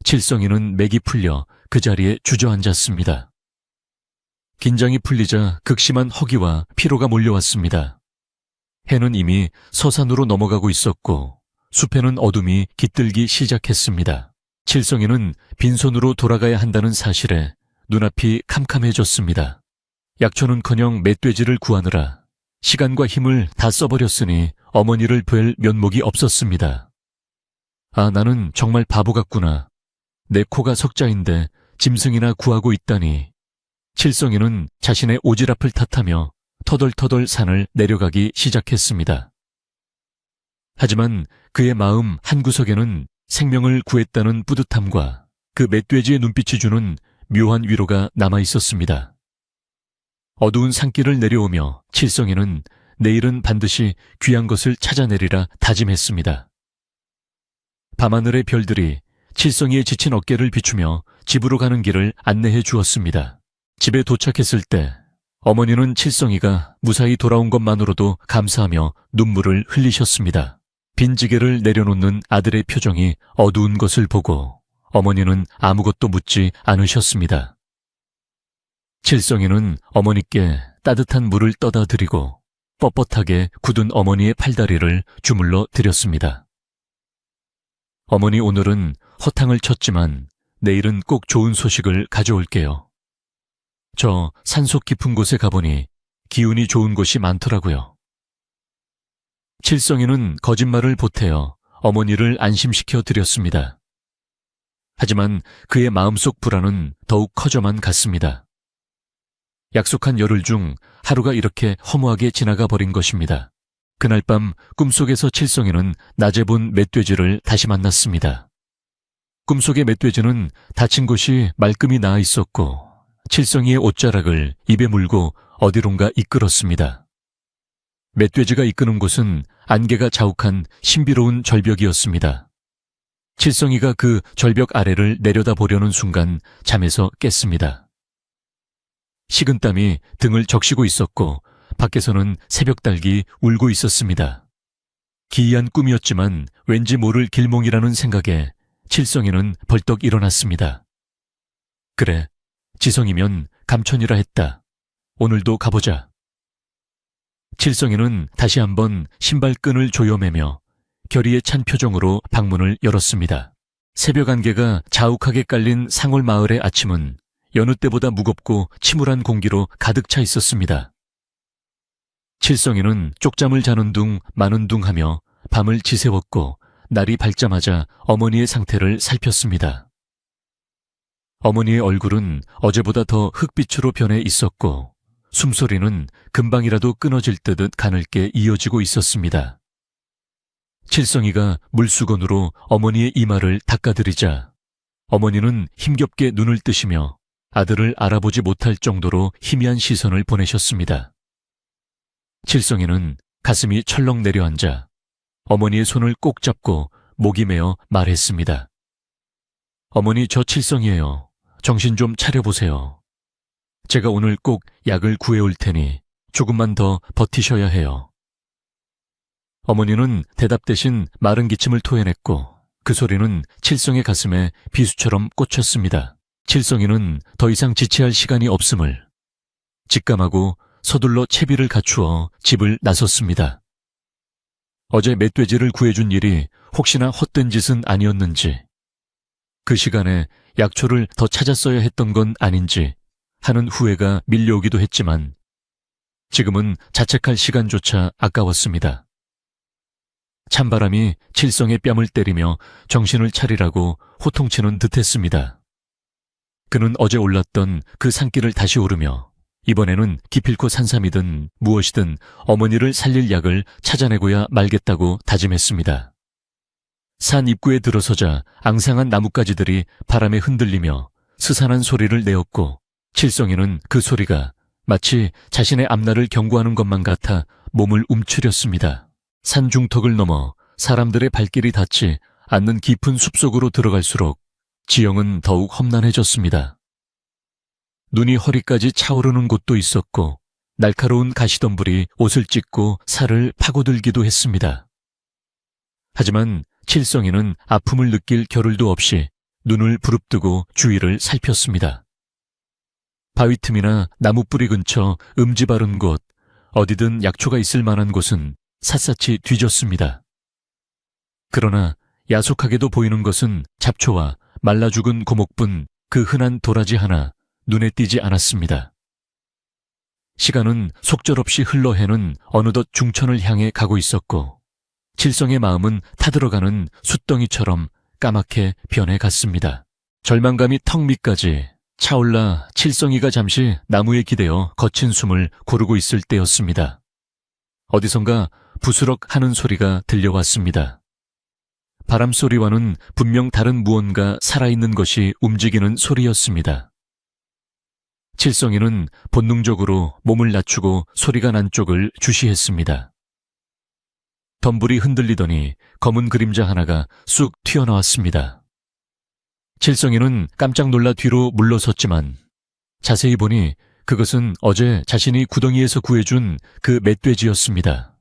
칠성이는 맥이 풀려 그 자리에 주저앉았습니다. 긴장이 풀리자 극심한 허기와 피로가 몰려왔습니다. 해는 이미 서산으로 넘어가고 있었고 숲에는 어둠이 깃들기 시작했습니다. 칠성이는 빈손으로 돌아가야 한다는 사실에 눈앞이 캄캄해졌습니다. 약초는커녕 멧돼지를 구하느라 시간과 힘을 다 써버렸으니 어머니를 뵐 면목이 없었습니다. 아, 나는 정말 바보 같구나. 내 코가 석자인데 짐승이나 구하고 있다니. 칠성이는 자신의 오지랖을 탓하며 터덜터덜 산을 내려가기 시작했습니다. 하지만 그의 마음 한구석에는 생명을 구했다는 뿌듯함과 그 멧돼지의 눈빛이 주는 묘한 위로가 남아있었습니다. 어두운 산길을 내려오며 칠성이는 내일은 반드시 귀한 것을 찾아내리라 다짐했습니다. 밤하늘의 별들이 칠성이의 지친 어깨를 비추며 집으로 가는 길을 안내해 주었습니다. 집에 도착했을 때 어머니는 칠성이가 무사히 돌아온 것만으로도 감사하며 눈물을 흘리셨습니다. 빈지게를 내려놓는 아들의 표정이 어두운 것을 보고 어머니는 아무것도 묻지 않으셨습니다. 칠성이는 어머니께 따뜻한 물을 떠다 드리고 뻣뻣하게 굳은 어머니의 팔다리를 주물러 드렸습니다. 어머니, 오늘은 허탕을 쳤지만 내일은 꼭 좋은 소식을 가져올게요. 저 산속 깊은 곳에 가보니 기운이 좋은 곳이 많더라고요. 칠성이는 거짓말을 보태어 어머니를 안심시켜 드렸습니다. 하지만 그의 마음속 불안은 더욱 커져만 갔습니다. 약속한 열흘 중 하루가 이렇게 허무하게 지나가 버린 것입니다. 그날 밤 꿈속에서 칠성이는 낮에 본 멧돼지를 다시 만났습니다. 꿈속의 멧돼지는 다친 곳이 말끔히 나아 있었고 칠성이의 옷자락을 입에 물고 어디론가 이끌었습니다. 멧돼지가 이끄는 곳은 안개가 자욱한 신비로운 절벽이었습니다. 칠성이가 그 절벽 아래를 내려다보려는 순간 잠에서 깼습니다. 식은땀이 등을 적시고 있었고 밖에서는 새벽달기 울고 있었습니다. 기이한 꿈이었지만 왠지 모를 길몽이라는 생각에 칠성이는 벌떡 일어났습니다. 그래, 지성이면 감천이라 했다. 오늘도 가보자. 칠성이는 다시 한번 신발끈을 조여매며 결의에 찬 표정으로 방문을 열었습니다. 새벽 안개가 자욱하게 깔린 상월 마을의 아침은 여느 때보다 무겁고 침울한 공기로 가득 차 있었습니다. 칠성이는 쪽잠을 자는 둥 마는 둥 하며 밤을 지새웠고 날이 밝자마자 어머니의 상태를 살폈습니다. 어머니의 얼굴은 어제보다 더 흑빛으로 변해 있었고 숨소리는 금방이라도 끊어질 듯 가늘게 이어지고 있었습니다. 칠성이가 물수건으로 어머니의 이마를 닦아드리자 어머니는 힘겹게 눈을 뜨시며 아들을 알아보지 못할 정도로 희미한 시선을 보내셨습니다. 칠성이는 가슴이 철렁 내려앉아 어머니의 손을 꼭 잡고 목이 메어 말했습니다. 어머니, 저 칠성이에요. 정신 좀 차려보세요. 제가 오늘 꼭 약을 구해올 테니 조금만 더 버티셔야 해요. 어머니는 대답 대신 마른 기침을 토해냈고 그 소리는 칠성의 가슴에 비수처럼 꽂혔습니다. 칠성이는 더 이상 지체할 시간이 없음을 직감하고 서둘러 채비를 갖추어 집을 나섰습니다. 어제 멧돼지를 구해준 일이 혹시나 헛된 짓은 아니었는지, 그 시간에 약초를 더 찾았어야 했던 건 아닌지 하는 후회가 밀려오기도 했지만 지금은 자책할 시간조차 아까웠습니다. 찬바람이 칠성의 뺨을 때리며 정신을 차리라고 호통치는 듯했습니다. 그는 어제 올랐던 그 산길을 다시 오르며 이번에는 기필코 산삼이든 무엇이든 어머니를 살릴 약을 찾아내고야 말겠다고 다짐했습니다. 산 입구에 들어서자 앙상한 나뭇가지들이 바람에 흔들리며 스산한 소리를 내었고, 칠성이는 그 소리가 마치 자신의 앞날을 경고하는 것만 같아 몸을 움츠렸습니다. 산 중턱을 넘어 사람들의 발길이 닿지 않는 깊은 숲속으로 들어갈수록 지형은 더욱 험난해졌습니다. 눈이 허리까지 차오르는 곳도 있었고, 날카로운 가시덤불이 옷을 찢고 살을 파고들기도 했습니다. 하지만 칠성이는 아픔을 느낄 겨를도 없이 눈을 부릅뜨고 주위를 살폈습니다. 바위 틈이나 나무뿌리 근처 음지 바른 곳, 어디든 약초가 있을 만한 곳은 샅샅이 뒤졌습니다. 그러나 야속하게도 보이는 것은 잡초와 말라 죽은 고목뿐 그 흔한 도라지 하나 눈에 띄지 않았습니다. 시간은 속절없이 흘러해는 어느덧 중천을 향해 가고 있었고, 칠성의 마음은 타들어가는 숫덩이처럼 까맣게 변해갔습니다. 절망감이 턱 밑까지 차올라 칠성이가 잠시 나무에 기대어 거친 숨을 고르고 있을 때였습니다. 어디선가 부스럭 하는 소리가 들려왔습니다. 바람소리와는 분명 다른 무언가 살아있는 것이 움직이는 소리였습니다. 칠성이는 본능적으로 몸을 낮추고 소리가 난 쪽을 주시했습니다. 덤불이 흔들리더니 검은 그림자 하나가 쑥 튀어나왔습니다. 칠성이는 깜짝 놀라 뒤로 물러섰지만 자세히 보니 그것은 어제 자신이 구덩이에서 구해준 그 멧돼지였습니다.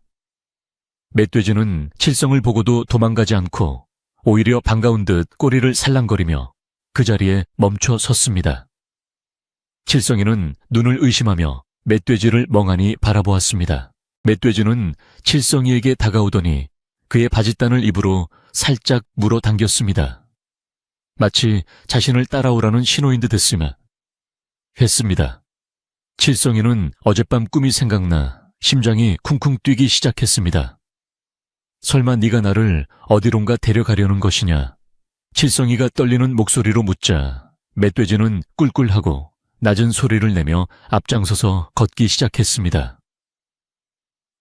멧돼지는 칠성을 보고도 도망가지 않고 오히려 반가운 듯 꼬리를 살랑거리며 그 자리에 멈춰 섰습니다. 칠성이는 눈을 의심하며 멧돼지를 멍하니 바라보았습니다. 멧돼지는 칠성이에게 다가오더니 그의 바짓단을 입으로 살짝 물어 당겼습니다. 마치 자신을 따라오라는 신호인 듯 했습니다. 칠성이는 어젯밤 꿈이 생각나 심장이 쿵쿵 뛰기 시작했습니다. 설마 네가 나를 어디론가 데려가려는 것이냐? 칠성이가 떨리는 목소리로 묻자 멧돼지는 꿀꿀하고 낮은 소리를 내며 앞장서서 걷기 시작했습니다.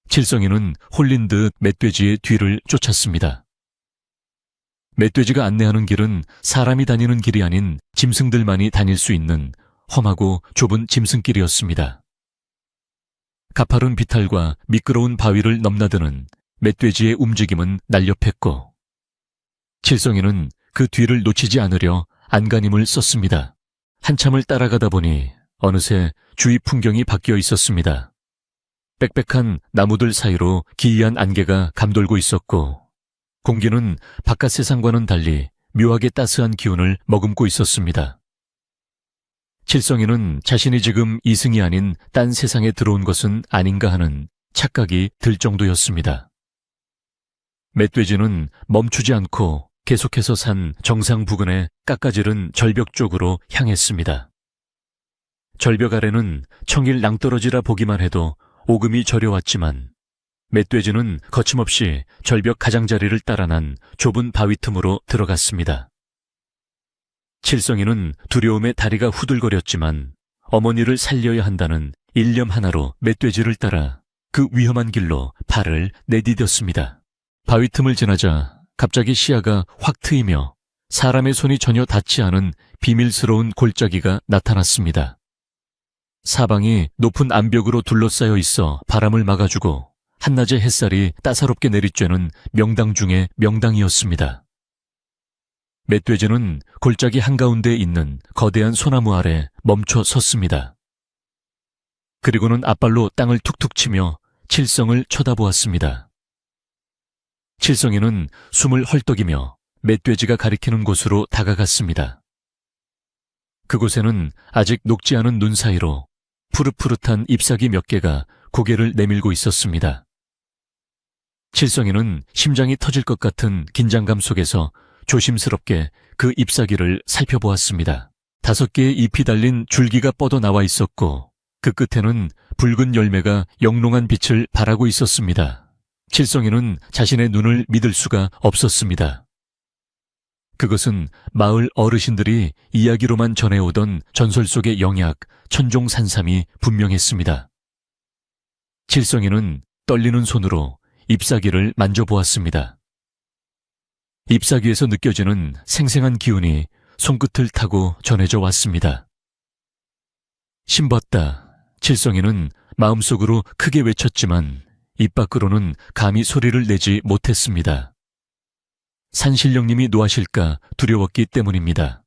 칠성이는 홀린 듯 멧돼지의 뒤를 쫓았습니다. 멧돼지가 안내하는 길은 사람이 다니는 길이 아닌 짐승들만이 다닐 수 있는 험하고 좁은 짐승길이었습니다. 가파른 비탈과 미끄러운 바위를 넘나드는 멧돼지의 움직임은 날렵했고, 칠성이는 그 뒤를 놓치지 않으려 안간힘을 썼습니다. 한참을 따라가다 보니 어느새 주위 풍경이 바뀌어 있었습니다. 빽빽한 나무들 사이로 기이한 안개가 감돌고 있었고, 공기는 바깥 세상과는 달리 묘하게 따스한 기운을 머금고 있었습니다. 칠성이는 자신이 지금 이승이 아닌 딴 세상에 들어온 것은 아닌가 하는 착각이 들 정도였습니다. 멧돼지는 멈추지 않고 계속해서 산 정상 부근의 깎아지른 절벽 쪽으로 향했습니다. 절벽 아래는 청일 낭떠러지라 보기만 해도 오금이 저려왔지만 멧돼지는 거침없이 절벽 가장자리를 따라 난 좁은 바위 틈으로 들어갔습니다. 칠성이는 두려움에 다리가 후들거렸지만 어머니를 살려야 한다는 일념 하나로 멧돼지를 따라 그 위험한 길로 발을 내디뎠습니다. 바위 틈을 지나자 갑자기 시야가 확 트이며 사람의 손이 전혀 닿지 않은 비밀스러운 골짜기가 나타났습니다. 사방이 높은 암벽으로 둘러싸여 있어 바람을 막아주고 한낮의 햇살이 따사롭게 내리쬐는 명당 중의 명당이었습니다. 멧돼지는 골짜기 한가운데에 있는 거대한 소나무 아래 멈춰 섰습니다. 그리고는 앞발로 땅을 툭툭 치며 칠성을 쳐다보았습니다. 칠성이는 숨을 헐떡이며 멧돼지가 가리키는 곳으로 다가갔습니다. 그곳에는 아직 녹지 않은 눈 사이로 푸릇푸릇한 잎사귀 몇 개가 고개를 내밀고 있었습니다. 칠성이는 심장이 터질 것 같은 긴장감 속에서 조심스럽게 그 잎사귀를 살펴보았습니다. 5개의 잎이 달린 줄기가 뻗어 나와 있었고 그 끝에는 붉은 열매가 영롱한 빛을 발하고 있었습니다. 칠성이는 자신의 눈을 믿을 수가 없었습니다. 그것은 마을 어르신들이 이야기로만 전해오던 전설 속의 영약, 천종산삼이 분명했습니다. 칠성이는 떨리는 손으로 잎사귀를 만져보았습니다. 잎사귀에서 느껴지는 생생한 기운이 손끝을 타고 전해져 왔습니다. 신봤다. 칠성이는 마음속으로 크게 외쳤지만 입 밖으로는 감히 소리를 내지 못했습니다. 산신령님이 노하실까 두려웠기 때문입니다.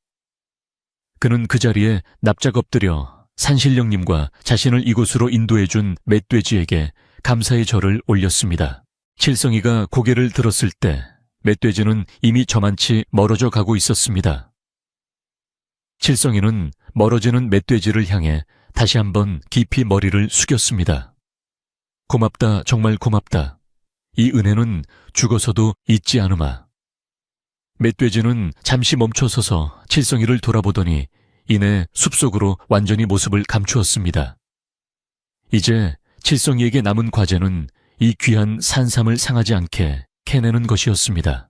그는 그 자리에 납작 엎드려 산신령님과 자신을 이곳으로 인도해준 멧돼지에게 감사의 절을 올렸습니다. 칠성이가 고개를 들었을 때 멧돼지는 이미 저만치 멀어져 가고 있었습니다. 칠성이는 멀어지는 멧돼지를 향해 다시 한번 깊이 머리를 숙였습니다. 고맙다, 정말 고맙다. 이 은혜는 죽어서도 잊지 않으마. 멧돼지는 잠시 멈춰서서 칠성이를 돌아보더니 이내 숲속으로 완전히 모습을 감추었습니다. 이제 칠성이에게 남은 과제는 이 귀한 산삼을 상하지 않게 캐내는 것이었습니다.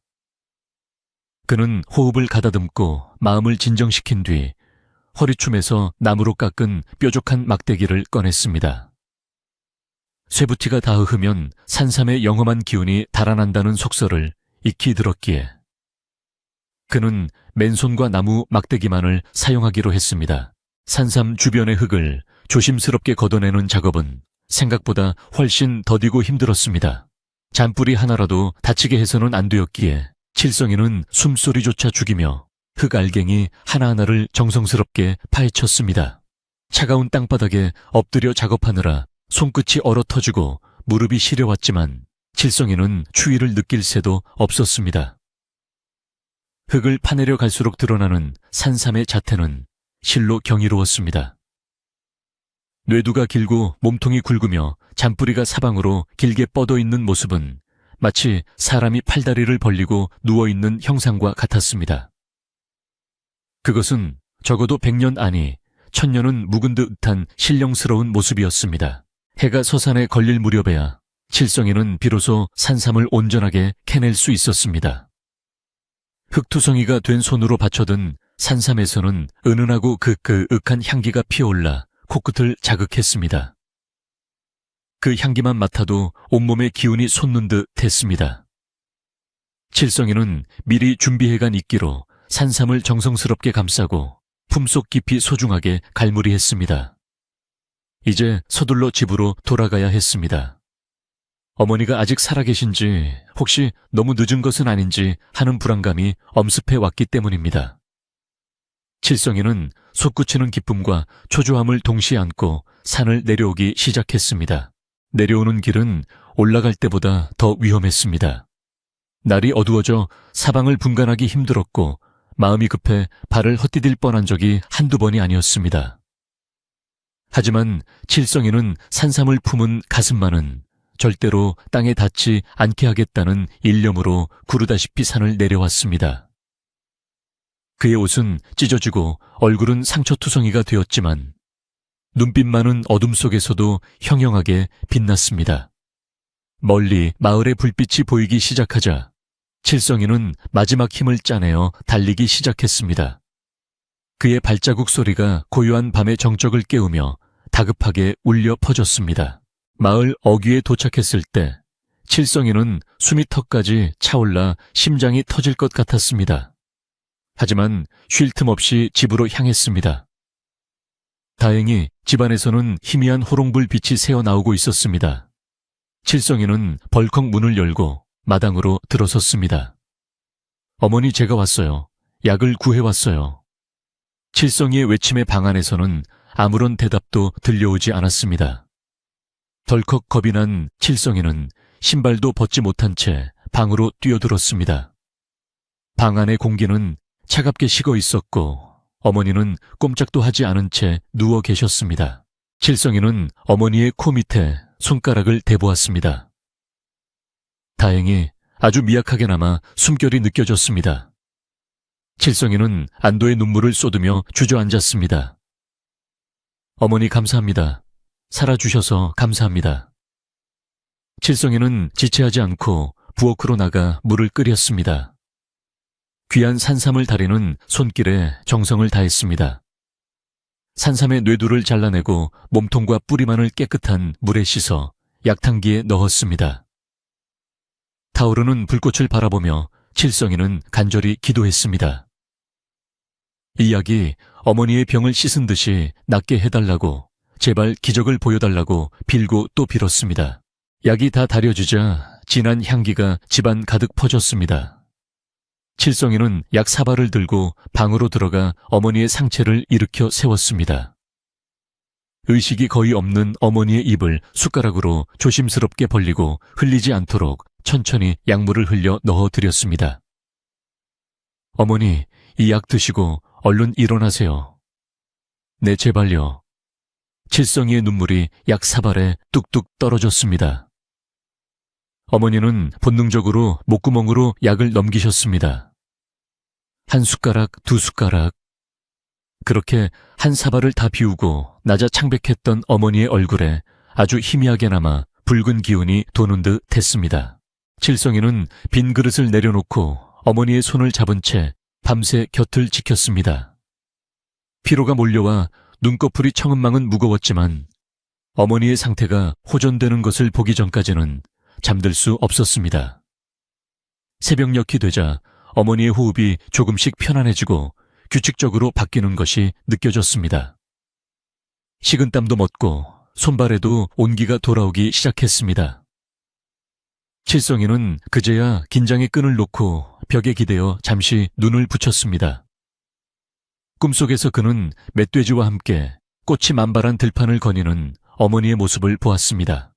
그는 호흡을 가다듬고 마음을 진정시킨 뒤 허리춤에서 나무로 깎은 뾰족한 막대기를 꺼냈습니다. 쇠붙이가 닿으면 산삼의 영험한 기운이 달아난다는 속설을 익히 들었기에 그는 맨손과 나무 막대기만을 사용하기로 했습니다. 산삼 주변의 흙을 조심스럽게 걷어내는 작업은 생각보다 훨씬 더디고 힘들었습니다. 잔뿌리 하나라도 다치게 해서는 안 되었기에 칠성이는 숨소리조차 죽이며 흙알갱이 하나하나를 정성스럽게 파헤쳤습니다. 차가운 땅바닥에 엎드려 작업하느라 손끝이 얼어터지고 무릎이 시려왔지만 칠성이는 추위를 느낄 새도 없었습니다. 흙을 파내려 갈수록 드러나는 산삼의 자태는 실로 경이로웠습니다. 뇌두가 길고 몸통이 굵으며 잔뿌리가 사방으로 길게 뻗어 있는 모습은 마치 사람이 팔다리를 벌리고 누워있는 형상과 같았습니다. 그것은 적어도 100년 아니 1000년은 묵은 듯한 신령스러운 모습이었습니다. 해가 서산에 걸릴 무렵에야 칠성이는 비로소 산삼을 온전하게 캐낼 수 있었습니다. 흙투성이가 된 손으로 받쳐든 산삼에서는 은은하고 그윽한 향기가 피어올라 코끝을 자극했습니다. 그 향기만 맡아도 온몸의 기운이 솟는 듯 했습니다. 칠성이는 미리 준비해간 이끼로 산삼을 정성스럽게 감싸고 품속 깊이 소중하게 갈무리했습니다. 이제 서둘러 집으로 돌아가야 했습니다. 어머니가 아직 살아계신지 혹시 너무 늦은 것은 아닌지 하는 불안감이 엄습해 왔기 때문입니다. 칠성이는 솟구치는 기쁨과 초조함을 동시에 안고 산을 내려오기 시작했습니다. 내려오는 길은 올라갈 때보다 더 위험했습니다. 날이 어두워져 사방을 분간하기 힘들었고 마음이 급해 발을 헛디딜 뻔한 적이 한두 번이 아니었습니다. 하지만 칠성이는 산삼을 품은 가슴만은 절대로 땅에 닿지 않게 하겠다는 일념으로 구르다시피 산을 내려왔습니다. 그의 옷은 찢어지고 얼굴은 상처투성이가 되었지만 눈빛만은 어둠 속에서도 형형하게 빛났습니다. 멀리 마을의 불빛이 보이기 시작하자 칠성이는 마지막 힘을 짜내어 달리기 시작했습니다. 그의 발자국 소리가 고요한 밤의 정적을 깨우며 다급하게 울려 퍼졌습니다. 마을 어귀에 도착했을 때 칠성이는 숨이 턱까지 차올라 심장이 터질 것 같았습니다. 하지만 쉴 틈 없이 집으로 향했습니다. 다행히 집안에서는 희미한 호롱불 빛이 새어나오고 있었습니다. 칠성이는 벌컥 문을 열고 마당으로 들어섰습니다. 어머니, 제가 왔어요. 약을 구해왔어요. 칠성이의 외침의 방 안에서는 아무런 대답도 들려오지 않았습니다. 덜컥 겁이 난 칠성이는 신발도 벗지 못한 채 방으로 뛰어들었습니다. 방 안의 공기는 차갑게 식어 있었고 어머니는 꼼짝도 하지 않은 채 누워 계셨습니다. 칠성이는 어머니의 코 밑에 손가락을 대보았습니다. 다행히 아주 미약하게나마 숨결이 느껴졌습니다. 칠성이는 안도의 눈물을 쏟으며 주저앉았습니다. 어머니, 감사합니다. 살아주셔서 감사합니다. 칠성이는 지체하지 않고 부엌으로 나가 물을 끓였습니다. 귀한 산삼을 다리는 손길에 정성을 다했습니다. 산삼의 뇌두를 잘라내고 몸통과 뿌리만을 깨끗한 물에 씻어 약탕기에 넣었습니다. 타오르는 불꽃을 바라보며 칠성이는 간절히 기도했습니다. 이 약이 어머니의 병을 씻은 듯이 낫게 해달라고, 제발 기적을 보여달라고 빌고 또 빌었습니다. 약이 다 다려지자 진한 향기가 집안 가득 퍼졌습니다. 칠성이는 약 사발을 들고 방으로 들어가 어머니의 상체를 일으켜 세웠습니다. 의식이 거의 없는 어머니의 입을 숟가락으로 조심스럽게 벌리고 흘리지 않도록 천천히 약물을 흘려 넣어드렸습니다. 어머니, 이 약 드시고 얼른 일어나세요. 네, 제발요. 칠성이의 눈물이 약 사발에 뚝뚝 떨어졌습니다. 어머니는 본능적으로 목구멍으로 약을 넘기셨습니다. 한 숟가락, 두 숟가락. 그렇게 한 사발을 다 비우고 낮아 창백했던 어머니의 얼굴에 아주 희미하게나마 붉은 기운이 도는 듯 했습니다. 칠성이는 빈 그릇을 내려놓고 어머니의 손을 잡은 채 밤새 곁을 지켰습니다. 피로가 몰려와 눈꺼풀이 청은망은 무거웠지만 어머니의 상태가 호전되는 것을 보기 전까지는 잠들 수 없었습니다. 새벽녘이 되자 어머니의 호흡이 조금씩 편안해지고 규칙적으로 바뀌는 것이 느껴졌습니다. 식은땀도 멎고 손발에도 온기가 돌아오기 시작했습니다. 칠성이는 그제야 긴장의 끈을 놓고 벽에 기대어 잠시 눈을 붙였습니다. 꿈속에서 그는 멧돼지와 함께 꽃이 만발한 들판을 거니는 어머니의 모습을 보았습니다.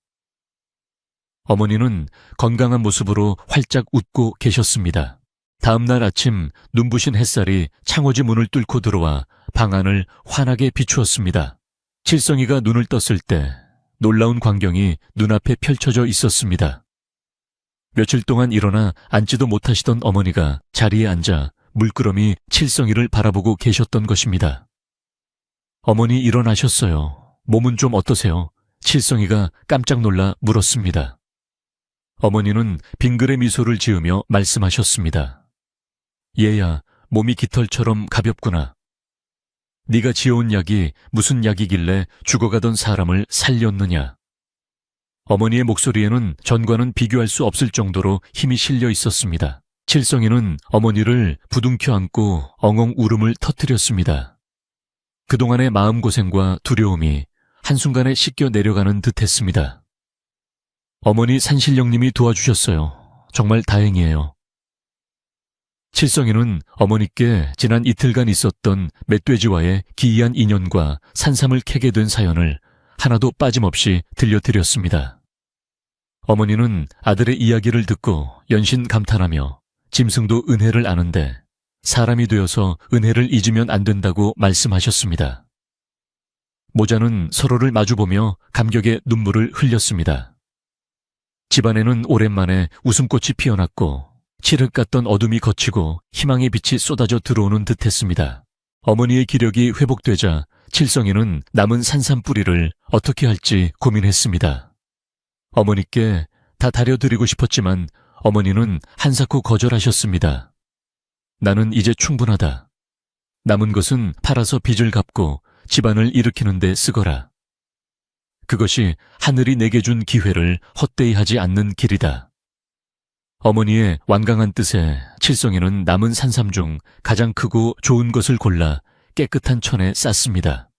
어머니는 건강한 모습으로 활짝 웃고 계셨습니다. 다음 날 아침 눈부신 햇살이 창호지 문을 뚫고 들어와 방 안을 환하게 비추었습니다. 칠성이가 눈을 떴을 때 놀라운 광경이 눈앞에 펼쳐져 있었습니다. 며칠 동안 일어나 앉지도 못하시던 어머니가 자리에 앉아 물끄러미 칠성이를 바라보고 계셨던 것입니다. 어머니 일어나셨어요. 몸은 좀 어떠세요? 칠성이가 깜짝 놀라 물었습니다. 어머니는 빙그레 미소를 지으며 말씀하셨습니다. 얘야, 몸이 깃털처럼 가볍구나. 네가 지어온 약이 무슨 약이길래 죽어가던 사람을 살렸느냐. 어머니의 목소리에는 전과는 비교할 수 없을 정도로 힘이 실려 있었습니다. 칠성이는 어머니를 부둥켜 안고 엉엉 울음을 터뜨렸습니다. 그동안의 마음고생과 두려움이 한순간에 씻겨 내려가는 듯했습니다. 어머니 산신령님이 도와주셨어요. 정말 다행이에요. 칠성이는 어머니께 지난 이틀간 있었던 멧돼지와의 기이한 인연과 산삼을 캐게 된 사연을 하나도 빠짐없이 들려드렸습니다. 어머니는 아들의 이야기를 듣고 연신 감탄하며 짐승도 은혜를 아는데 사람이 되어서 은혜를 잊으면 안 된다고 말씀하셨습니다. 모자는 서로를 마주보며 감격의 눈물을 흘렸습니다. 집안에는 오랜만에 웃음꽃이 피어났고 칠흑 같던 어둠이 걷히고 희망의 빛이 쏟아져 들어오는 듯했습니다. 어머니의 기력이 회복되자 칠성이는 남은 산삼 뿌리를 어떻게 할지 고민했습니다. 어머니께 다 다려드리고 싶었지만 어머니는 한사코 거절하셨습니다. 나는 이제 충분하다. 남은 것은 팔아서 빚을 갚고 집안을 일으키는 데 쓰거라. 그것이 하늘이 내게 준 기회를 헛되이 하지 않는 길이다. 어머니의 완강한 뜻에 칠성이는 남은 산삼 중 가장 크고 좋은 것을 골라 깨끗한 천에 쌌습니다.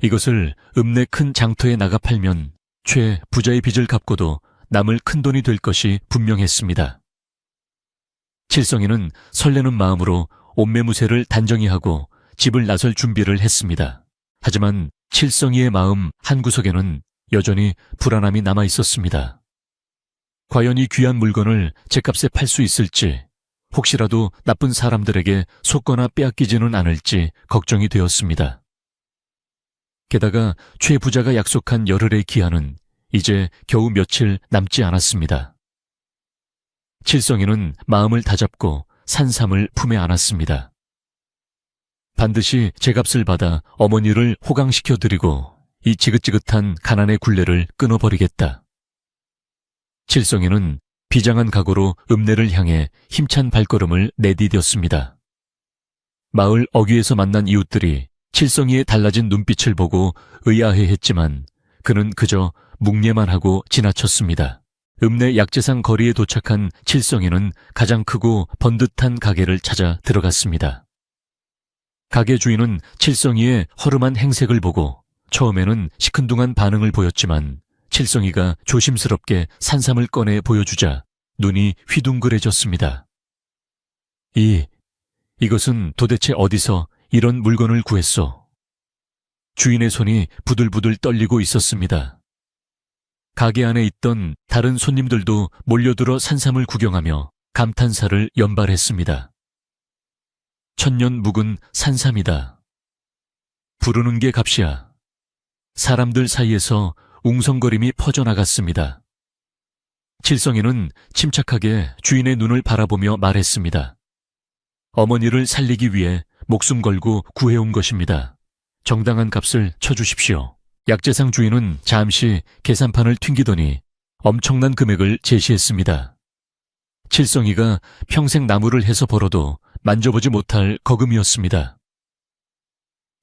이것을 읍내 큰 장터에 나가 팔면 최 부자의 빚을 갚고도 남을 큰돈이 될 것이 분명했습니다. 칠성이는 설레는 마음으로 옷매무새를 단정히 하고 집을 나설 준비를 했습니다. 하지만 칠성이의 마음 한구석에는 여전히 불안함이 남아 있었습니다. 과연 이 귀한 물건을 제값에 팔 수 있을지, 혹시라도 나쁜 사람들에게 속거나 빼앗기지는 않을지 걱정이 되었습니다. 게다가 최 부자가 약속한 열흘의 기한은 이제 겨우 며칠 남지 않았습니다. 칠성이는 마음을 다잡고 산삼을 품에 안았습니다. 반드시 제값을 받아 어머니를 호강시켜드리고 이 지긋지긋한 가난의 굴레를 끊어버리겠다. 칠성이는 비장한 각오로 읍내를 향해 힘찬 발걸음을 내디뎠습니다. 마을 어귀에서 만난 이웃들이 칠성이의 달라진 눈빛을 보고 의아해했지만 그는 그저 묵례만 하고 지나쳤습니다. 읍내 약재상 거리에 도착한 칠성이는 가장 크고 번듯한 가게를 찾아 들어갔습니다. 가게 주인은 칠성이의 허름한 행색을 보고 처음에는 시큰둥한 반응을 보였지만 칠성이가 조심스럽게 산삼을 꺼내 보여주자 눈이 휘둥그레졌습니다. 이것은 도대체 어디서 이런 물건을 구했소? 주인의 손이 부들부들 떨리고 있었습니다. 가게 안에 있던 다른 손님들도 몰려들어 산삼을 구경하며 감탄사를 연발했습니다. 천년 묵은 산삼이다. 부르는 게 값이야. 사람들 사이에서 웅성거림이 퍼져나갔습니다. 칠성이는 침착하게 주인의 눈을 바라보며 말했습니다. 어머니를 살리기 위해 목숨 걸고 구해온 것입니다. 정당한 값을 쳐주십시오. 약재상 주인은 잠시 계산판을 튕기더니 엄청난 금액을 제시했습니다. 칠성이가 평생 나무를 해서 벌어도 만져보지 못할 거금이었습니다.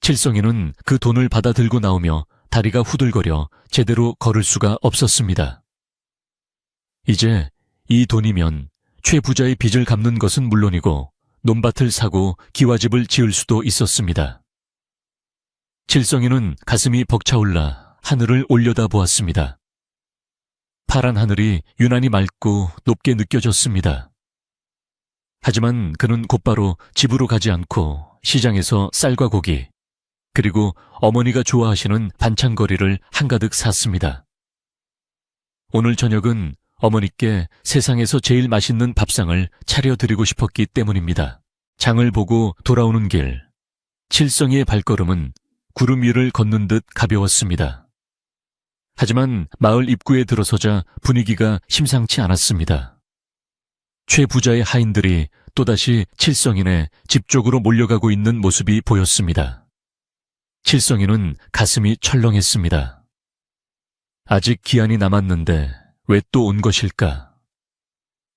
칠성이는 그 돈을 받아 들고 나오며 다리가 후들거려 제대로 걸을 수가 없었습니다. 이제 이 돈이면 최 부자의 빚을 갚는 것은 물론이고 논밭을 사고 기와집을 지을 수도 있었습니다. 칠성이는 가슴이 벅차올라 하늘을 올려다 보았습니다. 파란 하늘이 유난히 맑고 높게 느껴졌습니다. 하지만 그는 곧바로 집으로 가지 않고 시장에서 쌀과 고기, 그리고 어머니가 좋아하시는 반찬거리를 한가득 샀습니다. 오늘 저녁은 어머니께 세상에서 제일 맛있는 밥상을 차려드리고 싶었기 때문입니다. 장을 보고 돌아오는 길, 칠성이의 발걸음은 구름 위를 걷는 듯 가벼웠습니다. 하지만 마을 입구에 들어서자 분위기가 심상치 않았습니다. 최 부자의 하인들이 또다시 칠성인의 집 쪽으로 몰려가고 있는 모습이 보였습니다. 칠성이는 가슴이 철렁했습니다. 아직 기한이 남았는데 왜 또 온 것일까?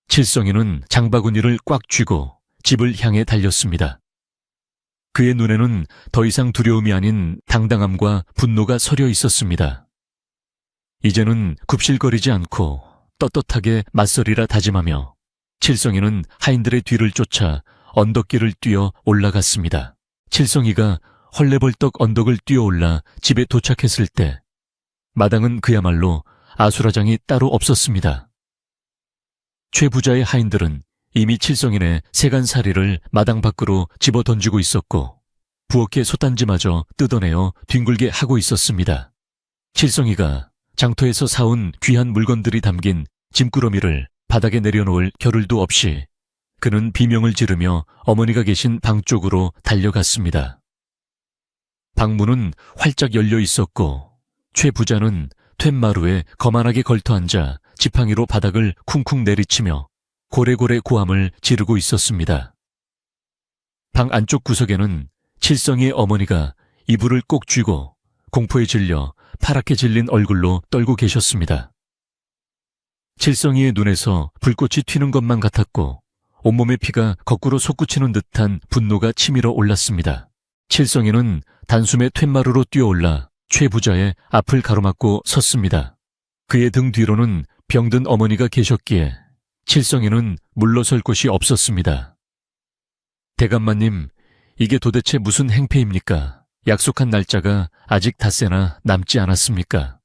칠성이는 장바구니를 꽉 쥐고 집을 향해 달렸습니다. 그의 눈에는 더 이상 두려움이 아닌 당당함과 분노가 서려 있었습니다. 이제는 굽실거리지 않고 떳떳하게 맞서리라 다짐하며 칠성이는 하인들의 뒤를 쫓아 언덕길을 뛰어 올라갔습니다. 칠성이가 헐레벌떡 언덕을 뛰어올라 집에 도착했을 때 마당은 그야말로 아수라장이 따로 없었습니다. 최 부자의 하인들은 이미 칠성인의 세간살이를 마당 밖으로 집어 던지고 있었고 부엌의 솥단지마저 뜯어내어 뒹굴게 하고 있었습니다. 칠성이가 장터에서 사온 귀한 물건들이 담긴 짐꾸러미를 바닥에 내려놓을 겨를도 없이 그는 비명을 지르며 어머니가 계신 방 쪽으로 달려갔습니다. 방문은 활짝 열려 있었고 최 부자는 툇마루에 거만하게 걸터앉아 지팡이로 바닥을 쿵쿵 내리치며 고래고래 고함을 지르고 있었습니다. 방 안쪽 구석에는 칠성이의 어머니가 이불을 꼭 쥐고 공포에 질려 파랗게 질린 얼굴로 떨고 계셨습니다. 칠성이의 눈에서 불꽃이 튀는 것만 같았고 온몸의 피가 거꾸로 솟구치는 듯한 분노가 치밀어 올랐습니다. 칠성이는 단숨에 툇마루로 뛰어올라 최 부자의 앞을 가로막고 섰습니다. 그의 등 뒤로는 병든 어머니가 계셨기에 칠성이는 물러설 곳이 없었습니다. 대감마님, 이게 도대체 무슨 행패입니까? 약속한 날짜가 아직 닷새나 남지 않았습니까?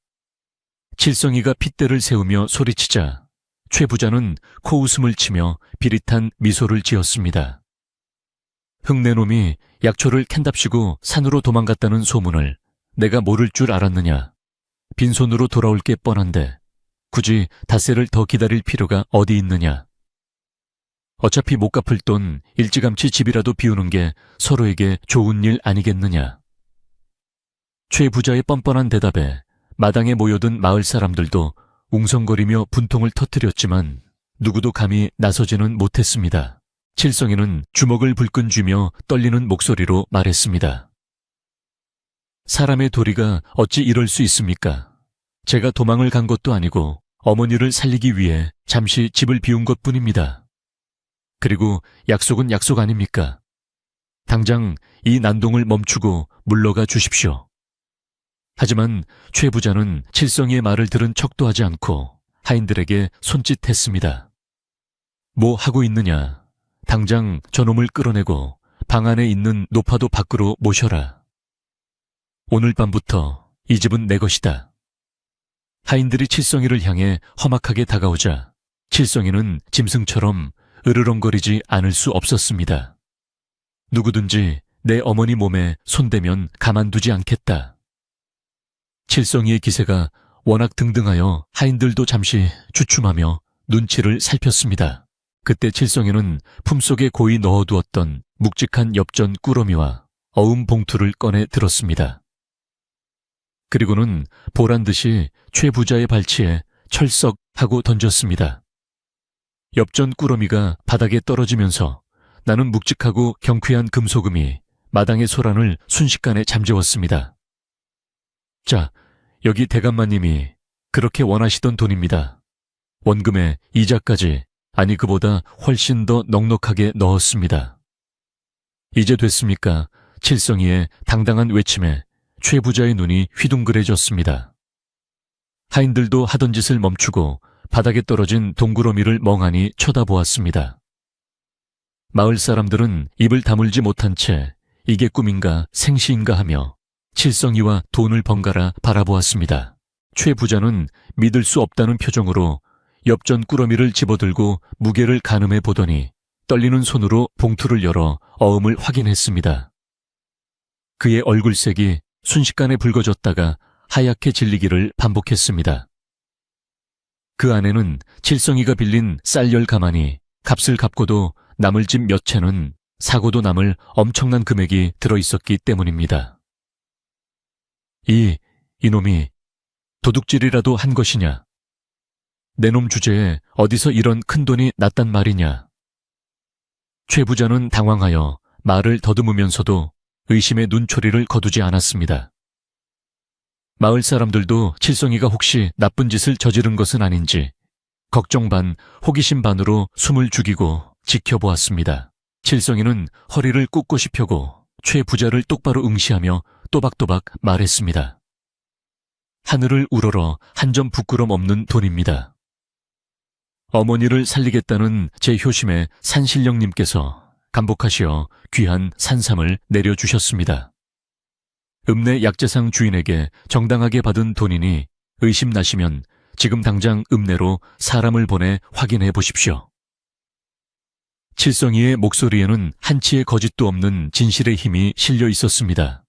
칠성이가 핏대를 세우며 소리치자 최 부자는 코웃음을 치며 비릿한 미소를 지었습니다. 흙내놈이 약초를 캔답시고 산으로 도망갔다는 소문을 내가 모를 줄 알았느냐? 빈손으로 돌아올 게 뻔한데 굳이 닷새를 더 기다릴 필요가 어디 있느냐? 어차피 못 갚을 돈 일찌감치 집이라도 비우는 게 서로에게 좋은 일 아니겠느냐? 최 부자의 뻔뻔한 대답에 마당에 모여든 마을 사람들도 웅성거리며 분통을 터뜨렸지만 누구도 감히 나서지는 못했습니다. 칠성이는 주먹을 불끈 쥐며 떨리는 목소리로 말했습니다. 사람의 도리가 어찌 이럴 수 있습니까? 제가 도망을 간 것도 아니고 어머니를 살리기 위해 잠시 집을 비운 것뿐입니다. 그리고 약속은 약속 아닙니까? 당장 이 난동을 멈추고 물러가 주십시오. 하지만 최 부자는 칠성이의 말을 들은 척도 하지 않고 하인들에게 손짓했습니다. 뭐 하고 있느냐? 당장 저놈을 끌어내고 방 안에 있는 노파도 밖으로 모셔라. 오늘 밤부터 이 집은 내 것이다. 하인들이 칠성이를 향해 험악하게 다가오자 칠성이는 짐승처럼 으르렁거리지 않을 수 없었습니다. 누구든지 내 어머니 몸에 손대면 가만두지 않겠다. 칠성이의 기세가 워낙 등등하여 하인들도 잠시 주춤하며 눈치를 살폈습니다. 그때 칠성이는 품속에 고이 넣어두었던 묵직한 엽전 꾸러미와 어음 봉투를 꺼내 들었습니다. 그리고는 보란듯이 최 부자의 발치에 철썩 하고 던졌습니다. 엽전 꾸러미가 바닥에 떨어지면서 나는 묵직하고 경쾌한 금소금이 마당의 소란을 순식간에 잠재웠습니다. 자, 여기 대감마님이 그렇게 원하시던 돈입니다. 원금에 이자까지, 아니 그보다 훨씬 더 넉넉하게 넣었습니다. 이제 됐습니까? 칠성이의 당당한 외침에 최 부자의 눈이 휘둥그레졌습니다. 하인들도 하던 짓을 멈추고 바닥에 떨어진 동구러미를 멍하니 쳐다보았습니다. 마을 사람들은 입을 다물지 못한 채 이게 꿈인가 생시인가 하며 칠성이와 돈을 번갈아 바라보았습니다. 최 부자는 믿을 수 없다는 표정으로 엽전 꾸러미를 집어들고 무게를 가늠해 보더니 떨리는 손으로 봉투를 열어 어음을 확인했습니다. 그의 얼굴색이 순식간에 붉어졌다가 하얗게 질리기를 반복했습니다. 그 안에는 칠성이가 빌린 쌀10 가마니 값을 갚고도 남을 집 몇 채는 사고도 남을 엄청난 금액이 들어있었기 때문입니다. 이놈이 도둑질이라도 한 것이냐? 내 놈 주제에 어디서 이런 큰돈이 났단 말이냐? 최 부자는 당황하여 말을 더듬으면서도 의심의 눈초리를 거두지 않았습니다. 마을 사람들도 칠성이가 혹시 나쁜 짓을 저지른 것은 아닌지 걱정 반 호기심 반으로 숨을 죽이고 지켜보았습니다. 칠성이는 허리를 꿋꿋이 펴고 최 부자를 똑바로 응시하며 또박또박 말했습니다. 하늘을 우러러 한 점 부끄럼 없는 돈입니다. 어머니를 살리겠다는 제 효심에 산신령님께서 감복하시어 귀한 산삼을 내려주셨습니다. 읍내 약재상 주인에게 정당하게 받은 돈이니 의심나시면 지금 당장 읍내로 사람을 보내 확인해 보십시오. 칠성이의 목소리에는 한치의 거짓도 없는 진실의 힘이 실려 있었습니다.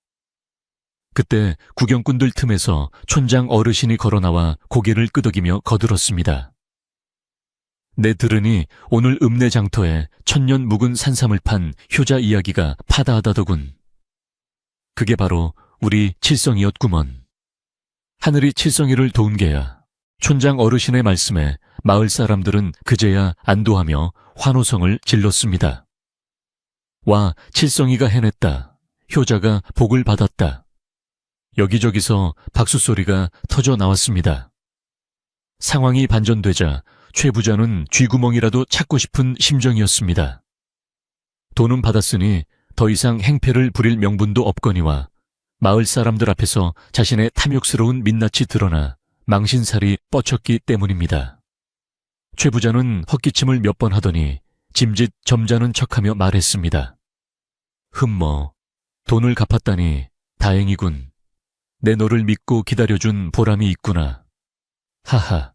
그때 구경꾼들 틈에서 촌장 어르신이 걸어나와 고개를 끄덕이며 거들었습니다. 내 들으니 오늘 읍내 장터에 천년 묵은 산삼을 판 효자 이야기가 파다하다더군. 그게 바로 우리 칠성이였구먼. 하늘이 칠성이를 도운 게야. 촌장 어르신의 말씀에 마을 사람들은 그제야 안도하며 환호성을 질렀습니다. 와, 칠성이가 해냈다. 효자가 복을 받았다. 여기저기서 박수 소리가 터져 나왔습니다. 상황이 반전되자 최 부자는 쥐구멍이라도 찾고 싶은 심정이었습니다. 돈은 받았으니 더 이상 행패를 부릴 명분도 없거니와 마을 사람들 앞에서 자신의 탐욕스러운 민낯이 드러나 망신살이 뻗쳤기 때문입니다. 최 부자는 헛기침을 몇 번 하더니 짐짓 점잖은 척하며 말했습니다. 돈을 갚았다니 다행이군. 내 너를 믿고 기다려준 보람이 있구나. 하하.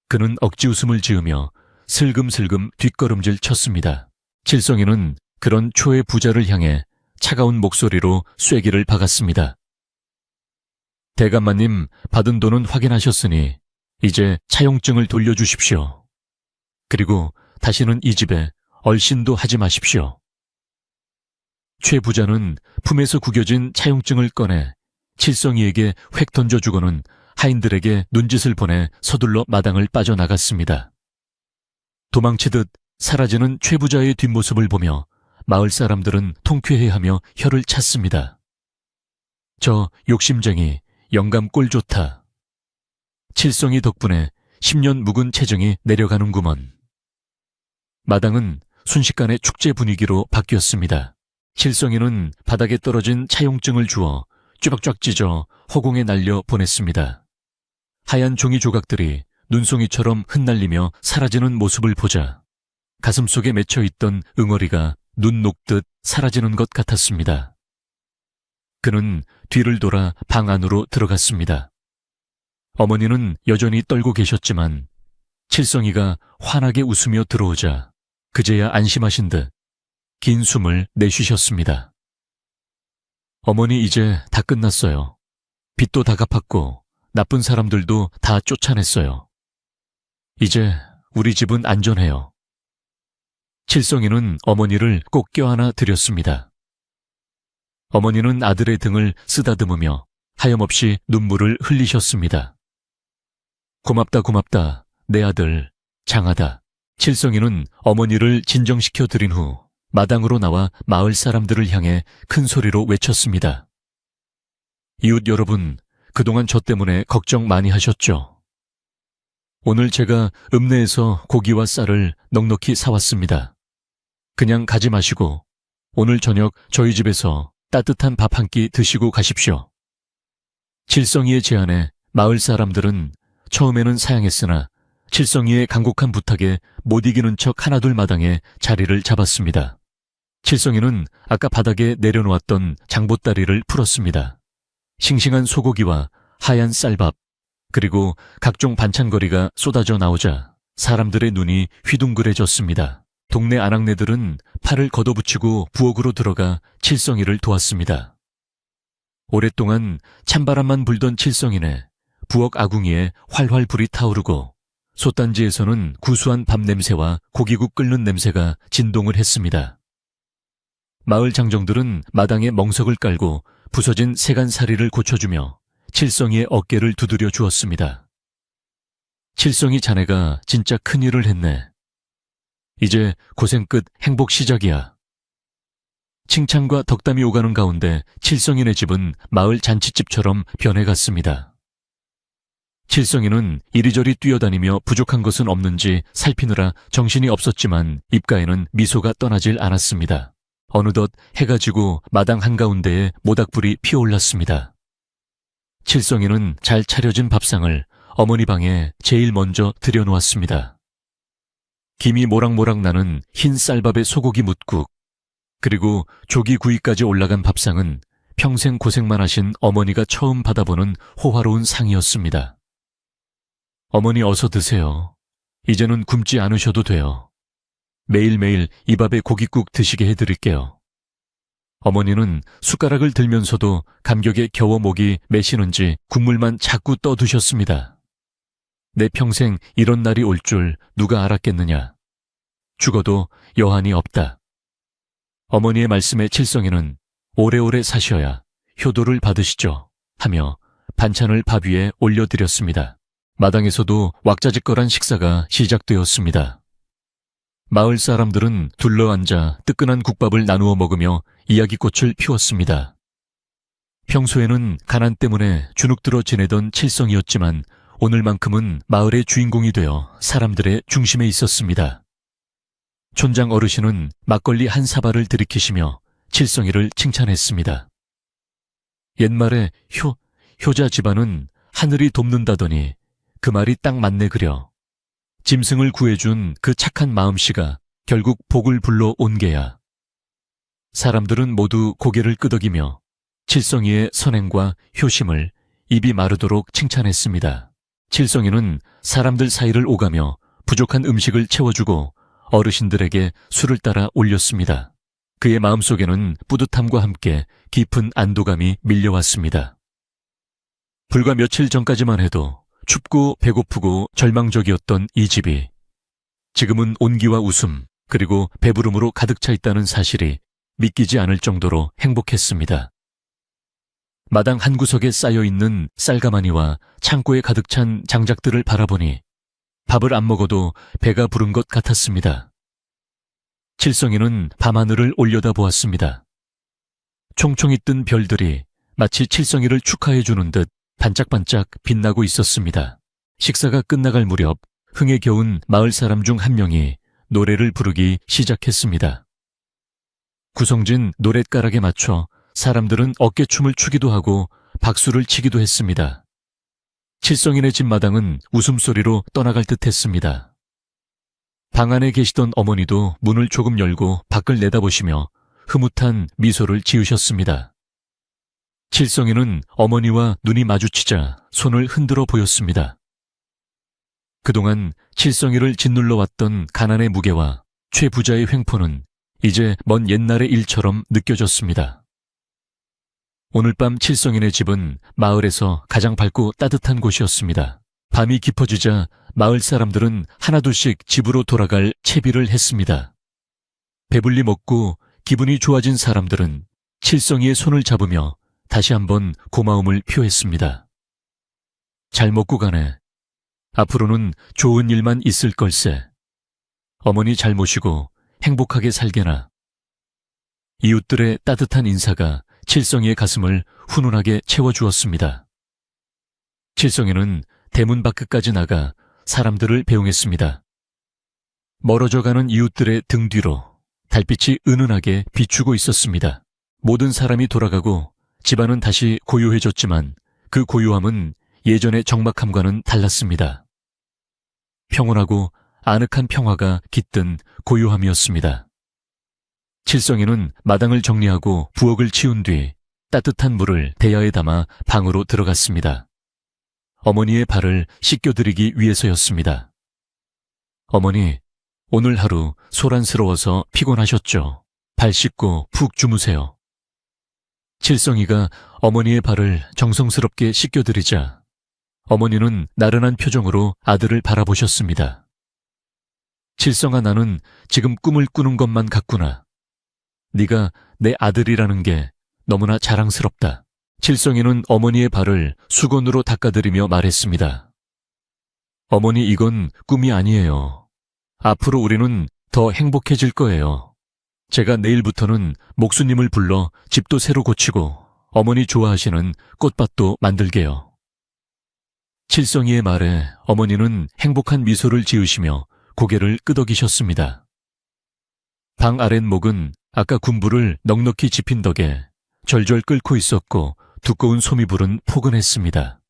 그는 억지 웃음을 지으며 슬금슬금 뒷걸음질 쳤습니다. 칠성이는 그런 초의 부자를 향해 차가운 목소리로 쐐기를 박았습니다. 대감마님, 받은 돈은 확인하셨으니 이제 차용증을 돌려주십시오. 그리고 다시는 이 집에 얼씬도 하지 마십시오. 최 부자는 품에서 구겨진 차용증을 꺼내 칠성이에게 획 던져주고는 하인들에게 눈짓을 보내 서둘러 마당을 빠져나갔습니다. 도망치듯 사라지는 최 부자의 뒷모습을 보며 마을 사람들은 통쾌해하며 혀를 찼습니다. 저 욕심쟁이 영감 꼴 좋다. 칠성이 덕분에 10년 묵은 체정이 내려가는구먼. 마당은 순식간에 축제 분위기로 바뀌었습니다. 칠성이는 바닥에 떨어진 차용증을 주워 쭈박쭈박 찢어 허공에 날려 보냈습니다. 하얀 종이 조각들이 눈송이처럼 흩날리며 사라지는 모습을 보자 가슴속에 맺혀있던 응어리가 눈 녹듯 사라지는 것 같았습니다. 그는 뒤를 돌아 방 안으로 들어갔습니다. 어머니는 여전히 떨고 계셨지만 칠성이가 환하게 웃으며 들어오자 그제야 안심하신 듯 긴 숨을 내쉬셨습니다. 어머니, 이제 다 끝났어요. 빚도 다 갚았고 나쁜 사람들도 다 쫓아냈어요. 이제 우리 집은 안전해요. 칠성이는 어머니를 꼭 껴안아 드렸습니다. 어머니는 아들의 등을 쓰다듬으며 하염없이 눈물을 흘리셨습니다. 고맙다, 고맙다, 내 아들, 장하다. 칠성이는 어머니를 진정시켜 드린 후 마당으로 나와 마을 사람들을 향해 큰 소리로 외쳤습니다. 이웃 여러분, 그동안 저 때문에 걱정 많이 하셨죠? 오늘 제가 읍내에서 고기와 쌀을 넉넉히 사왔습니다. 그냥 가지 마시고 오늘 저녁 저희 집에서 따뜻한 밥 한 끼 드시고 가십시오. 칠성이의 제안에 마을 사람들은 처음에는 사양했으나 칠성이의 간곡한 부탁에 못 이기는 척 하나둘 마당에 자리를 잡았습니다. 칠성이는 아까 바닥에 내려놓았던 장보따리를 풀었습니다. 싱싱한 소고기와 하얀 쌀밥, 그리고 각종 반찬거리가 쏟아져 나오자 사람들의 눈이 휘둥그레졌습니다. 동네 아낙네들은 팔을 걷어붙이고 부엌으로 들어가 칠성이를 도왔습니다. 오랫동안 찬바람만 불던 칠성이네 부엌 아궁이에 활활 불이 타오르고 솥단지에서는 구수한 밥 냄새와 고기국 끓는 냄새가 진동을 했습니다. 마을 장정들은 마당에 멍석을 깔고 부서진 세간사리를 고쳐주며 칠성이의 어깨를 두드려 주었습니다. 칠성이 자네가 진짜 큰일을 했네. 이제 고생 끝 행복 시작이야. 칭찬과 덕담이 오가는 가운데 칠성이네 집은 마을 잔치집처럼 변해갔습니다. 칠성이는 이리저리 뛰어다니며 부족한 것은 없는지 살피느라 정신이 없었지만 입가에는 미소가 떠나질 않았습니다. 어느덧 해가 지고 마당 한가운데에 모닥불이 피어올랐습니다. 칠성이는 잘 차려진 밥상을 어머니 방에 제일 먼저 들여놓았습니다. 김이 모락모락 나는 흰 쌀밥에 소고기 뭇국, 그리고 조기 구이까지 올라간 밥상은 평생 고생만 하신 어머니가 처음 받아보는 호화로운 상이었습니다. 어머니, 어서 드세요. 이제는 굶지 않으셔도 돼요. 매일매일 이 밥에 고깃국 드시게 해드릴게요. 어머니는 숟가락을 들면서도 감격에 겨워 목이 메시는지 국물만 자꾸 떠드셨습니다. 내 평생 이런 날이 올 줄 누가 알았겠느냐. 죽어도 여한이 없다. 어머니의 말씀에 칠성이는 오래오래 사셔야 효도를 받으시죠 하며 반찬을 밥 위에 올려드렸습니다. 마당에서도 왁자지껄한 식사가 시작되었습니다. 마을 사람들은 둘러앉아 뜨끈한 국밥을 나누어 먹으며 이야기꽃을 피웠습니다. 평소에는 가난 때문에 주눅들어 지내던 칠성이었지만 오늘만큼은 마을의 주인공이 되어 사람들의 중심에 있었습니다. 촌장 어르신은 막걸리 한 사발을 들이키시며 칠성이를 칭찬했습니다. 옛말에 효자 집안은 하늘이 돕는다더니 그 말이 딱 맞네 그려. 짐승을 구해준 그 착한 마음씨가 결국 복을 불러온 게야. 사람들은 모두 고개를 끄덕이며 칠성이의 선행과 효심을 입이 마르도록 칭찬했습니다. 칠성이는 사람들 사이를 오가며 부족한 음식을 채워주고 어르신들에게 술을 따라 올렸습니다. 그의 마음속에는 뿌듯함과 함께 깊은 안도감이 밀려왔습니다. 불과 며칠 전까지만 해도 춥고 배고프고 절망적이었던 이 집이 지금은 온기와 웃음 그리고 배부름으로 가득 차 있다는 사실이 믿기지 않을 정도로 행복했습니다. 마당 한구석에 쌓여있는 쌀가마니와 창고에 가득 찬 장작들을 바라보니 밥을 안 먹어도 배가 부른 것 같았습니다. 칠성이는 밤하늘을 올려다보았습니다. 총총히 뜬 별들이 마치 칠성이를 축하해주는 듯 반짝반짝 빛나고 있었습니다. 식사가 끝나갈 무렵 흥에 겨운 마을 사람 중 한 명이 노래를 부르기 시작했습니다. 구성진 노랫가락에 맞춰 사람들은 어깨춤을 추기도 하고 박수를 치기도 했습니다. 칠성이네 집 마당은 웃음소리로 떠나갈 듯 했습니다. 방 안에 계시던 어머니도 문을 조금 열고 밖을 내다보시며 흐뭇한 미소를 지으셨습니다. 칠성이는 어머니와 눈이 마주치자 손을 흔들어 보였습니다. 그동안 칠성이를 짓눌러 왔던 가난의 무게와 최 부자의 횡포는 이제 먼 옛날의 일처럼 느껴졌습니다. 오늘 밤 칠성이네 집은 마을에서 가장 밝고 따뜻한 곳이었습니다. 밤이 깊어지자 마을 사람들은 하나둘씩 집으로 돌아갈 채비를 했습니다. 배불리 먹고 기분이 좋아진 사람들은 칠성이의 손을 잡으며 다시 한번 고마움을 표했습니다. 잘 먹고 가네. 앞으로는 좋은 일만 있을 걸세. 어머니 잘 모시고 행복하게 살게나. 이웃들의 따뜻한 인사가 칠성이의 가슴을 훈훈하게 채워주었습니다. 칠성이는 대문 밖까지 나가 사람들을 배웅했습니다. 멀어져가는 이웃들의 등 뒤로 달빛이 은은하게 비추고 있었습니다. 모든 사람이 돌아가고 집안은 다시 고요해졌지만 그 고요함은 예전의 적막함과는 달랐습니다. 평온하고 아늑한 평화가 깃든 고요함이었습니다. 칠성이는 마당을 정리하고 부엌을 치운 뒤 따뜻한 물을 대야에 담아 방으로 들어갔습니다. 어머니의 발을 씻겨드리기 위해서였습니다. 어머니, 오늘 하루 소란스러워서 피곤하셨죠? 발 씻고 푹 주무세요. 칠성이가 어머니의 발을 정성스럽게 씻겨드리자 어머니는 나른한 표정으로 아들을 바라보셨습니다. 칠성아, 나는 지금 꿈을 꾸는 것만 같구나. 네가 내 아들이라는 게 너무나 자랑스럽다. 칠성이는 어머니의 발을 수건으로 닦아드리며 말했습니다. 어머니, 이건 꿈이 아니에요. 앞으로 우리는 더 행복해질 거예요. 제가 내일부터는 목수님을 불러 집도 새로 고치고 어머니 좋아하시는 꽃밭도 만들게요. 칠성이의 말에 어머니는 행복한 미소를 지으시며 고개를 끄덕이셨습니다. 방 아랫목은 아까 군부를 넉넉히 지핀 덕에 절절 끓고 있었고 두꺼운 소미불은 포근했습니다.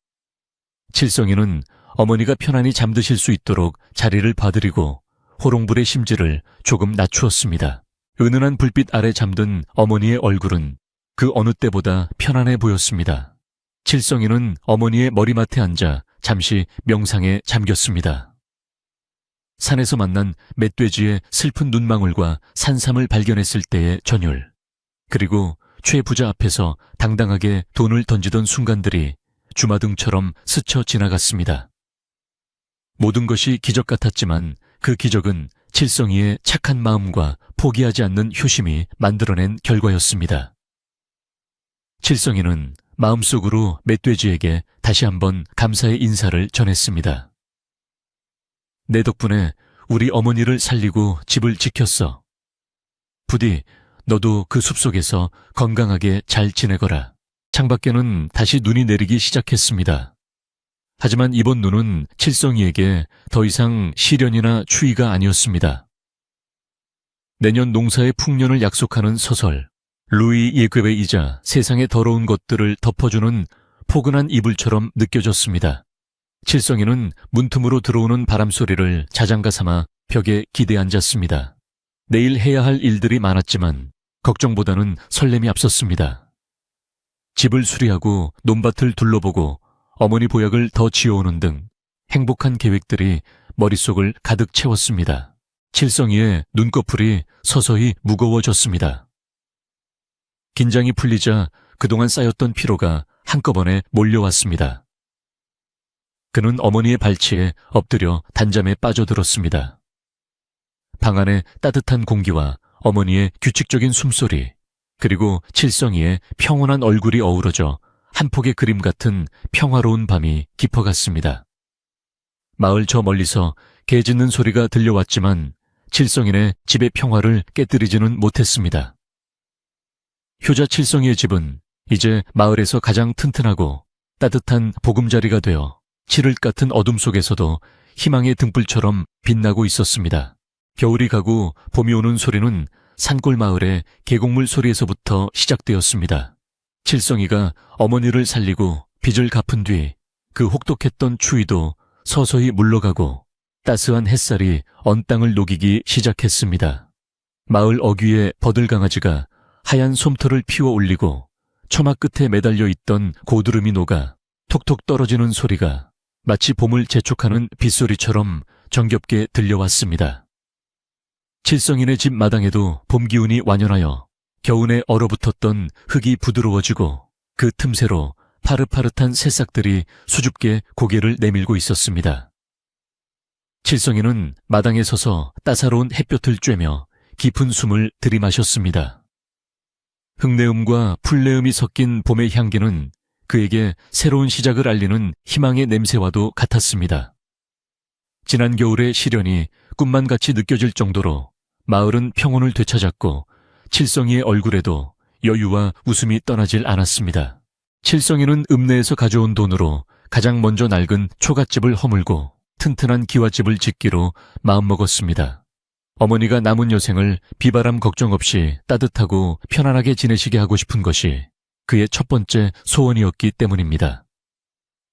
칠성이는 어머니가 편안히 잠드실 수 있도록 자리를 봐드리고 호롱불의 심지를 조금 낮추었습니다. 은은한 불빛 아래 잠든 어머니의 얼굴은 그 어느 때보다 편안해 보였습니다. 칠성이는 어머니의 머리맡에 앉아 잠시 명상에 잠겼습니다. 산에서 만난 멧돼지의 슬픈 눈망울과 산삼을 발견했을 때의 전율, 그리고 최 부자 앞에서 당당하게 돈을 던지던 순간들이 주마등처럼 스쳐 지나갔습니다. 모든 것이 기적 같았지만 그 기적은 칠성이의 착한 마음과 포기하지 않는 효심이 만들어낸 결과였습니다. 칠성이는 마음속으로 멧돼지에게 다시 한번 감사의 인사를 전했습니다. 내 덕분에 우리 어머니를 살리고 집을 지켰어. 부디 너도 그 숲속에서 건강하게 잘 지내거라. 창밖에는 다시 눈이 내리기 시작했습니다. 하지만 이번 눈은 칠성이에게 더 이상 시련이나 추위가 아니었습니다. 내년 농사의 풍년을 약속하는 서설, 루이 예괴베이자 세상의 더러운 것들을 덮어주는 포근한 이불처럼 느껴졌습니다. 칠성이는 문틈으로 들어오는 바람소리를 자장가 삼아 벽에 기대 앉았습니다. 내일 해야 할 일들이 많았지만 걱정보다는 설렘이 앞섰습니다. 집을 수리하고 논밭을 둘러보고 어머니 보약을 더 지어오는 등 행복한 계획들이 머릿속을 가득 채웠습니다. 칠성이의 눈꺼풀이 서서히 무거워졌습니다. 긴장이 풀리자 그동안 쌓였던 피로가 한꺼번에 몰려왔습니다. 그는 어머니의 발치에 엎드려 단잠에 빠져들었습니다. 방 안의 따뜻한 공기와 어머니의 규칙적인 숨소리, 그리고 칠성이의 평온한 얼굴이 어우러져 한 폭의 그림 같은 평화로운 밤이 깊어갔습니다. 마을 저 멀리서 개 짖는 소리가 들려왔지만 칠성이네 집의 평화를 깨뜨리지는 못했습니다. 효자 칠성이의 집은 이제 마을에서 가장 튼튼하고 따뜻한 보금자리가 되어 칠흑 같은 어둠 속에서도 희망의 등불처럼 빛나고 있었습니다. 겨울이 가고 봄이 오는 소리는 산골 마을의 계곡물 소리에서부터 시작되었습니다. 칠성이가 어머니를 살리고 빚을 갚은 뒤 그 혹독했던 추위도 서서히 물러가고 따스한 햇살이 언 땅을 녹이기 시작했습니다. 마을 어귀에 버들강아지가 하얀 솜털을 피워 올리고 처마 끝에 매달려 있던 고드름이 녹아 톡톡 떨어지는 소리가 마치 봄을 재촉하는 빗소리처럼 정겹게 들려왔습니다. 칠성인의 집 마당에도 봄 기운이 완연하여 겨우내 얼어붙었던 흙이 부드러워지고 그 틈새로 파릇파릇한 새싹들이 수줍게 고개를 내밀고 있었습니다. 칠성이는 마당에 서서 따사로운 햇볕을 쬐며 깊은 숨을 들이마셨습니다. 흙내음과 풀내음이 섞인 봄의 향기는 그에게 새로운 시작을 알리는 희망의 냄새와도 같았습니다. 지난 겨울의 시련이 꿈만 같이 느껴질 정도로 마을은 평온을 되찾았고 칠성이의 얼굴에도 여유와 웃음이 떠나질 않았습니다. 칠성이는 읍내에서 가져온 돈으로 가장 먼저 낡은 초갓집을 허물고 튼튼한 기와집을 짓기로 마음먹었습니다. 어머니가 남은 여생을 비바람 걱정 없이 따뜻하고 편안하게 지내시게 하고 싶은 것이 그의 첫 번째 소원이었기 때문입니다.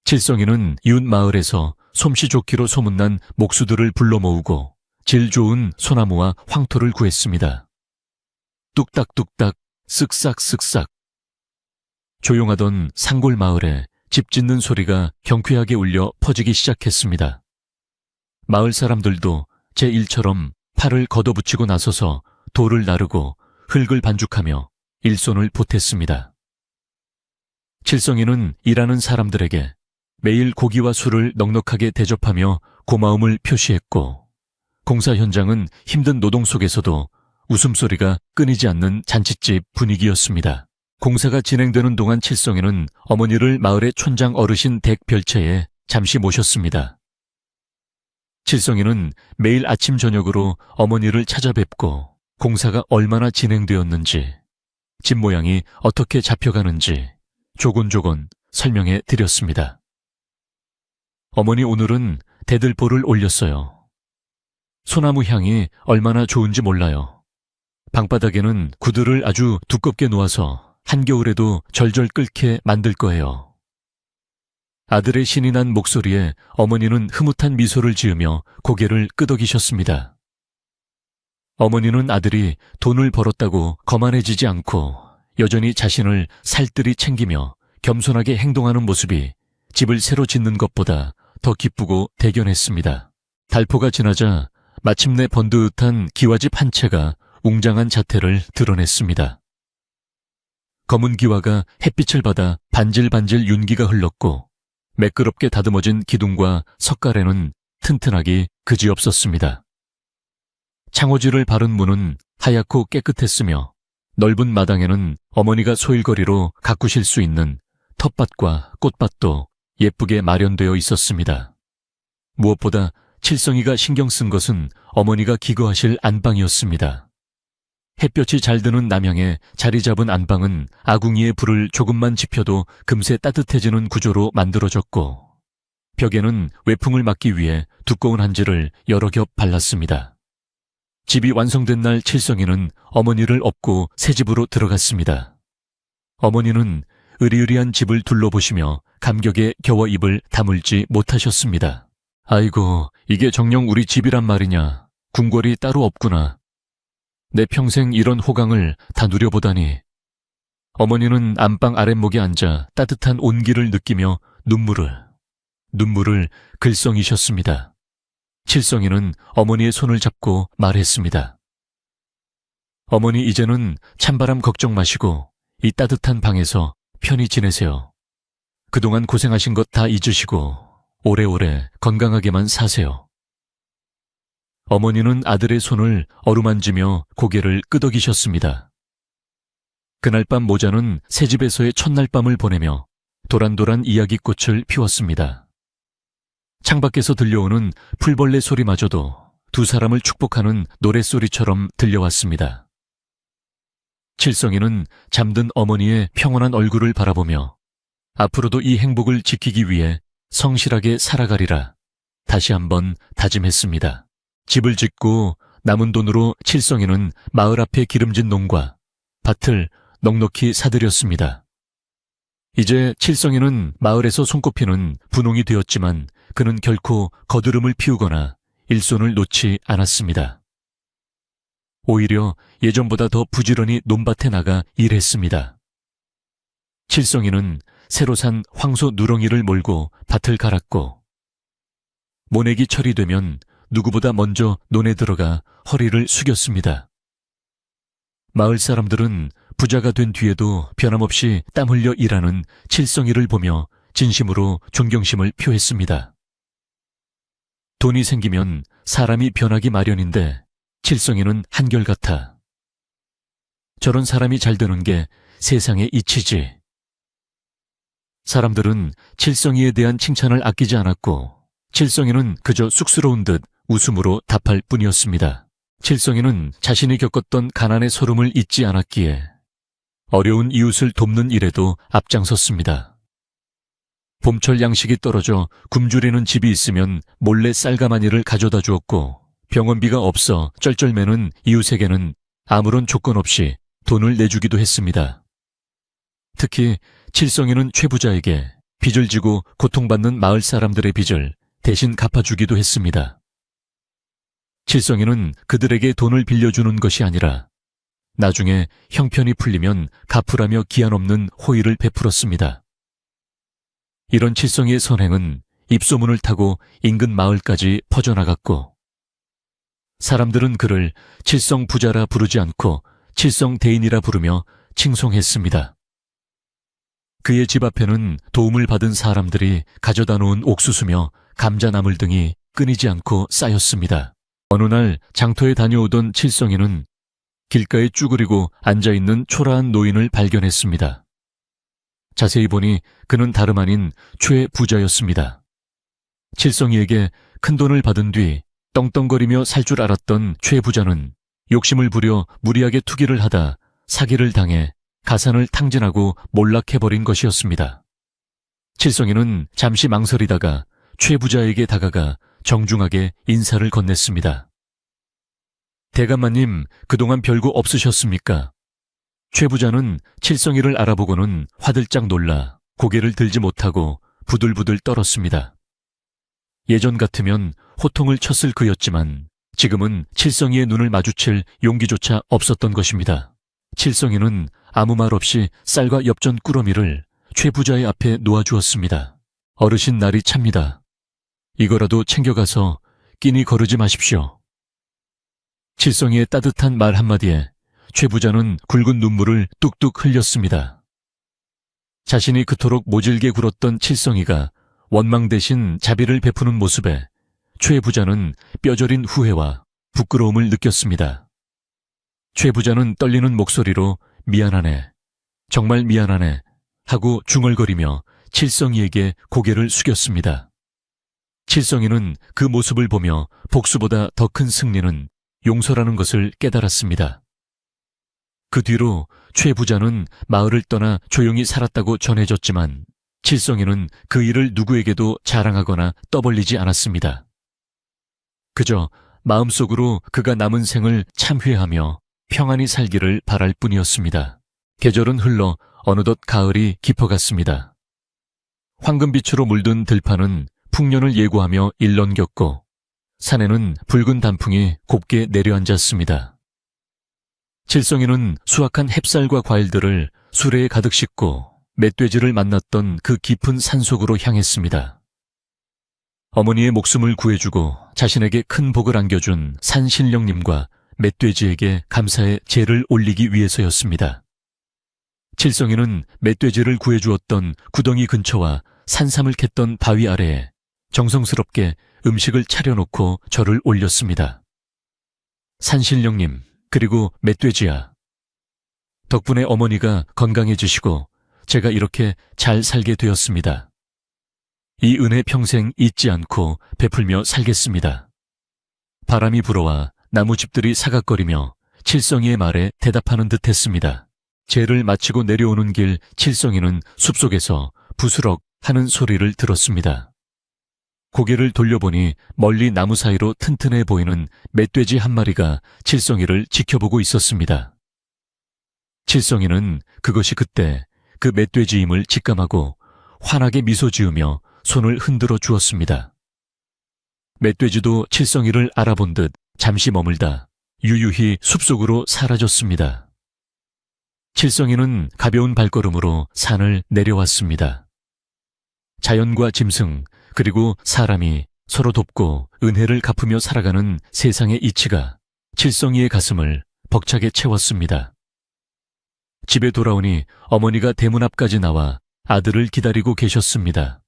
칠성이는 이웃 마을에서 솜씨 좋기로 소문난 목수들을 불러 모으고 질 좋은 소나무와 황토를 구했습니다. 뚝딱뚝딱 쓱싹쓱싹. 조용하던 산골 마을에 집 짓는 소리가 경쾌하게 울려 퍼지기 시작했습니다. 마을 사람들도 제 일처럼 팔을 걷어붙이고 나서서 돌을 나르고 흙을 반죽하며 일손을 보탰습니다. 칠성이는 일하는 사람들에게 매일 고기와 술을 넉넉하게 대접하며 고마움을 표시했고 공사 현장은 힘든 노동 속에서도 웃음소리가 끊이지 않는 잔칫집 분위기였습니다. 공사가 진행되는 동안 칠성이는 어머니를 마을의 촌장 어르신 댁 별채에 잠시 모셨습니다. 칠성이는 매일 아침 저녁으로 어머니를 찾아뵙고 공사가 얼마나 진행되었는지, 집 모양이 어떻게 잡혀가는지 조곤조곤 설명해 드렸습니다. 어머니 오늘은 대들보를 올렸어요. 소나무 향이 얼마나 좋은지 몰라요. 방바닥에는 구들을 아주 두껍게 놓아서 한겨울에도 절절 끓게 만들 거예요. 아들의 신이 난 목소리에 어머니는 흐뭇한 미소를 지으며 고개를 끄덕이셨습니다. 어머니는 아들이 돈을 벌었다고 거만해지지 않고 여전히 자신을 살뜰히 챙기며 겸손하게 행동하는 모습이 집을 새로 짓는 것보다 더 기쁘고 대견했습니다. 달포가 지나자 마침내 번듯한 기와집 한 채가 웅장한 자태를 드러냈습니다. 검은 기와가 햇빛을 받아 반질반질 윤기가 흘렀고 매끄럽게 다듬어진 기둥과 석가래는 튼튼하기 그지없었습니다. 창호지를 바른 문은 하얗고 깨끗했으며 넓은 마당에는 어머니가 소일거리로 가꾸실 수 있는 텃밭과 꽃밭도 예쁘게 마련되어 있었습니다. 무엇보다 칠성이가 신경 쓴 것은 어머니가 기거하실 안방이었습니다. 햇볕이 잘 드는 남향에 자리 잡은 안방은 아궁이의 불을 조금만 지펴도 금세 따뜻해지는 구조로 만들어졌고 벽에는 외풍을 막기 위해 두꺼운 한지를 여러 겹 발랐습니다. 집이 완성된 날 칠성이는 어머니를 업고 새 집으로 들어갔습니다. 어머니는 으리으리한 집을 둘러보시며 감격에 겨워 입을 다물지 못하셨습니다. 아이고, 이게 정녕 우리 집이란 말이냐. 궁궐이 따로 없구나. 내 평생 이런 호강을 다 누려보다니. 어머니는 안방 아랫목에 앉아 따뜻한 온기를 느끼며 눈물을 글썽이셨습니다. 칠성이는 어머니의 손을 잡고 말했습니다. 어머니 이제는 찬바람 걱정 마시고 이 따뜻한 방에서 편히 지내세요. 그동안 고생하신 것 다 잊으시고 오래오래 건강하게만 사세요. 어머니는 아들의 손을 어루만지며 고개를 끄덕이셨습니다. 그날 밤 모자는 새집에서의 첫날 밤을 보내며 도란도란 이야기꽃을 피웠습니다. 창밖에서 들려오는 풀벌레 소리마저도 두 사람을 축복하는 노랫소리처럼 들려왔습니다. 칠성이는 잠든 어머니의 평온한 얼굴을 바라보며 앞으로도 이 행복을 지키기 위해 성실하게 살아가리라 다시 한번 다짐했습니다. 집을 짓고 남은 돈으로 칠성이는 마을 앞에 기름진 농과 밭을 넉넉히 사들였습니다. 이제 칠성이는 마을에서 손꼽히는 분홍이 되었지만 그는 결코 거드름을 피우거나 일손을 놓지 않았습니다. 오히려 예전보다 더 부지런히 논밭에 나가 일했습니다. 칠성이는 새로 산 황소 누렁이를 몰고 밭을 갈았고, 모내기 철이 되면 누구보다 먼저 논에 들어가 허리를 숙였습니다. 마을 사람들은 부자가 된 뒤에도 변함없이 땀 흘려 일하는 칠성이를 보며 진심으로 존경심을 표했습니다. 돈이 생기면 사람이 변하기 마련인데 칠성이는 한결같아. 저런 사람이 잘 되는 게 세상의 이치지. 사람들은 칠성이에 대한 칭찬을 아끼지 않았고 칠성이는 그저 쑥스러운 듯 웃음으로 답할 뿐이었습니다. 칠성이는 자신이 겪었던 가난의 소름을 잊지 않았기에 어려운 이웃을 돕는 일에도 앞장섰습니다. 봄철 양식이 떨어져 굶주리는 집이 있으면 몰래 쌀가마니를 가져다 주었고, 병원비가 없어 쩔쩔매는 이웃에게는 아무런 조건 없이 돈을 내주기도 했습니다. 특히 칠성이는 최부자에게 빚을 지고 고통받는 마을 사람들의 빚을 대신 갚아주기도 했습니다. 칠성이는 그들에게 돈을 빌려주는 것이 아니라 나중에 형편이 풀리면 갚으라며 기한 없는 호의를 베풀었습니다. 이런 칠성이의 선행은 입소문을 타고 인근 마을까지 퍼져나갔고, 사람들은 그를 칠성 부자라 부르지 않고 칠성 대인이라 부르며 칭송했습니다. 그의 집 앞에는 도움을 받은 사람들이 가져다 놓은 옥수수며 감자나물 등이 끊이지 않고 쌓였습니다. 어느 날 장터에 다녀오던 칠성이는 길가에 쭈그리고 앉아있는 초라한 노인을 발견했습니다. 자세히 보니 그는 다름 아닌 최 부자였습니다. 칠성이에게 큰돈을 받은 뒤 떵떵거리며 살 줄 알았던 최 부자는 욕심을 부려 무리하게 투기를 하다 사기를 당해 가산을 탕진하고 몰락해버린 것이었습니다. 칠성이는 잠시 망설이다가 최 부자에게 다가가 정중하게 인사를 건넸습니다. 대감마님, 그동안 별거 없으셨습니까? 최 부자는 칠성이를 알아보고는 화들짝 놀라 고개를 들지 못하고 부들부들 떨었습니다. 예전 같으면 호통을 쳤을 그였지만 지금은 칠성이의 눈을 마주칠 용기조차 없었던 것입니다. 칠성이는 아무 말 없이 쌀과 엽전 꾸러미를 최 부자의 앞에 놓아주었습니다. 어르신 날이 찹니다. 이거라도 챙겨가서 끼니 거르지 마십시오. 칠성이의 따뜻한 말 한마디에 최 부자는 굵은 눈물을 뚝뚝 흘렸습니다. 자신이 그토록 모질게 굴었던 칠성이가 원망 대신 자비를 베푸는 모습에 최 부자는 뼈저린 후회와 부끄러움을 느꼈습니다. 최 부자는 떨리는 목소리로 미안하네, 정말 미안하네 하고 중얼거리며 칠성이에게 고개를 숙였습니다. 칠성이는 그 모습을 보며 복수보다 더 큰 승리는 용서라는 것을 깨달았습니다. 그 뒤로 최 부자는 마을을 떠나 조용히 살았다고 전해졌지만 칠성이는 그 일을 누구에게도 자랑하거나 떠벌리지 않았습니다. 그저 마음속으로 그가 남은 생을 참회하며 평안히 살기를 바랄 뿐이었습니다. 계절은 흘러 어느덧 가을이 깊어갔습니다. 황금빛으로 물든 들판은 풍년을 예고하며 일렁겼고 산에는 붉은 단풍이 곱게 내려앉았습니다. 칠성이는 수확한 햅쌀과 과일들을 수레에 가득 싣고 멧돼지를 만났던 그 깊은 산속으로 향했습니다. 어머니의 목숨을 구해주고 자신에게 큰 복을 안겨준 산신령님과 멧돼지에게 감사의 제를 올리기 위해서였습니다. 칠성이는 멧돼지를 구해주었던 구덩이 근처와 산삼을 캤던 바위 아래에 정성스럽게 음식을 차려놓고 절을 올렸습니다. 산신령님, 그리고 멧돼지야. 덕분에 어머니가 건강해지시고 제가 이렇게 잘 살게 되었습니다. 이 은혜 평생 잊지 않고 베풀며 살겠습니다. 바람이 불어와 나무집들이 사각거리며 칠성이의 말에 대답하는 듯 했습니다. 제를 마치고 내려오는 길 칠성이는 숲속에서 부스럭 하는 소리를 들었습니다. 고개를 돌려보니 멀리 나무 사이로 튼튼해 보이는 멧돼지 한 마리가 칠성이를 지켜보고 있었습니다. 칠성이는 그것이 그때 그 멧돼지임을 직감하고 환하게 미소 지으며 손을 흔들어 주었습니다. 멧돼지도 칠성이를 알아본 듯 잠시 머물다 유유히 숲속으로 사라졌습니다. 칠성이는 가벼운 발걸음으로 산을 내려왔습니다. 자연과 짐승 그리고 사람이 서로 돕고 은혜를 갚으며 살아가는 세상의 이치가 칠성이의 가슴을 벅차게 채웠습니다. 집에 돌아오니 어머니가 대문 앞까지 나와 아들을 기다리고 계셨습니다.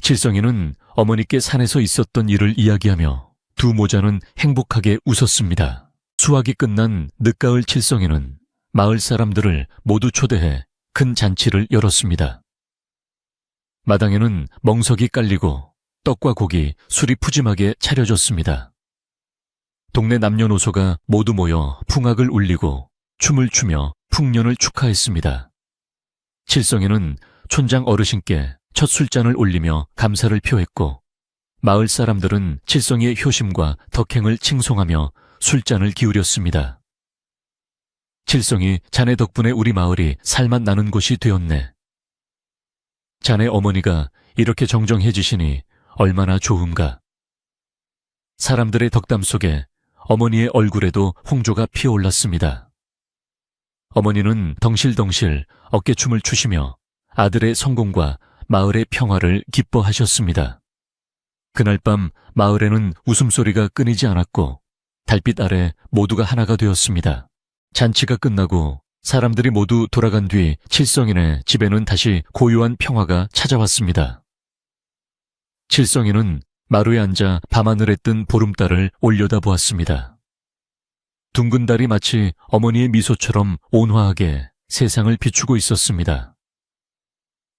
칠성이는 어머니께 산에서 있었던 일을 이야기하며 두 모자는 행복하게 웃었습니다. 수확이 끝난 늦가을 칠성이는 마을 사람들을 모두 초대해 큰 잔치를 열었습니다. 마당에는 멍석이 깔리고 떡과 고기, 술이 푸짐하게 차려졌습니다. 동네 남녀노소가 모두 모여 풍악을 울리고 춤을 추며 풍년을 축하했습니다. 칠성이는 촌장 어르신께 첫 술잔을 올리며 감사를 표했고 마을 사람들은 칠성이의 효심과 덕행을 칭송하며 술잔을 기울였습니다. 칠성이 자네 덕분에 우리 마을이 살맛 나는 곳이 되었네. 자네 어머니가 이렇게 정정해지시니 얼마나 좋은가. 사람들의 덕담 속에 어머니의 얼굴에도 홍조가 피어올랐습니다. 어머니는 덩실덩실 어깨춤을 추시며 아들의 성공과 마을의 평화를 기뻐하셨습니다. 그날 밤 마을에는 웃음소리가 끊이지 않았고 달빛 아래 모두가 하나가 되었습니다. 잔치가 끝나고 사람들이 모두 돌아간 뒤 칠성이네 집에는 다시 고요한 평화가 찾아왔습니다. 칠성이는 마루에 앉아 밤하늘에 뜬 보름달을 올려다보았습니다. 둥근 달이 마치 어머니의 미소처럼 온화하게 세상을 비추고 있었습니다.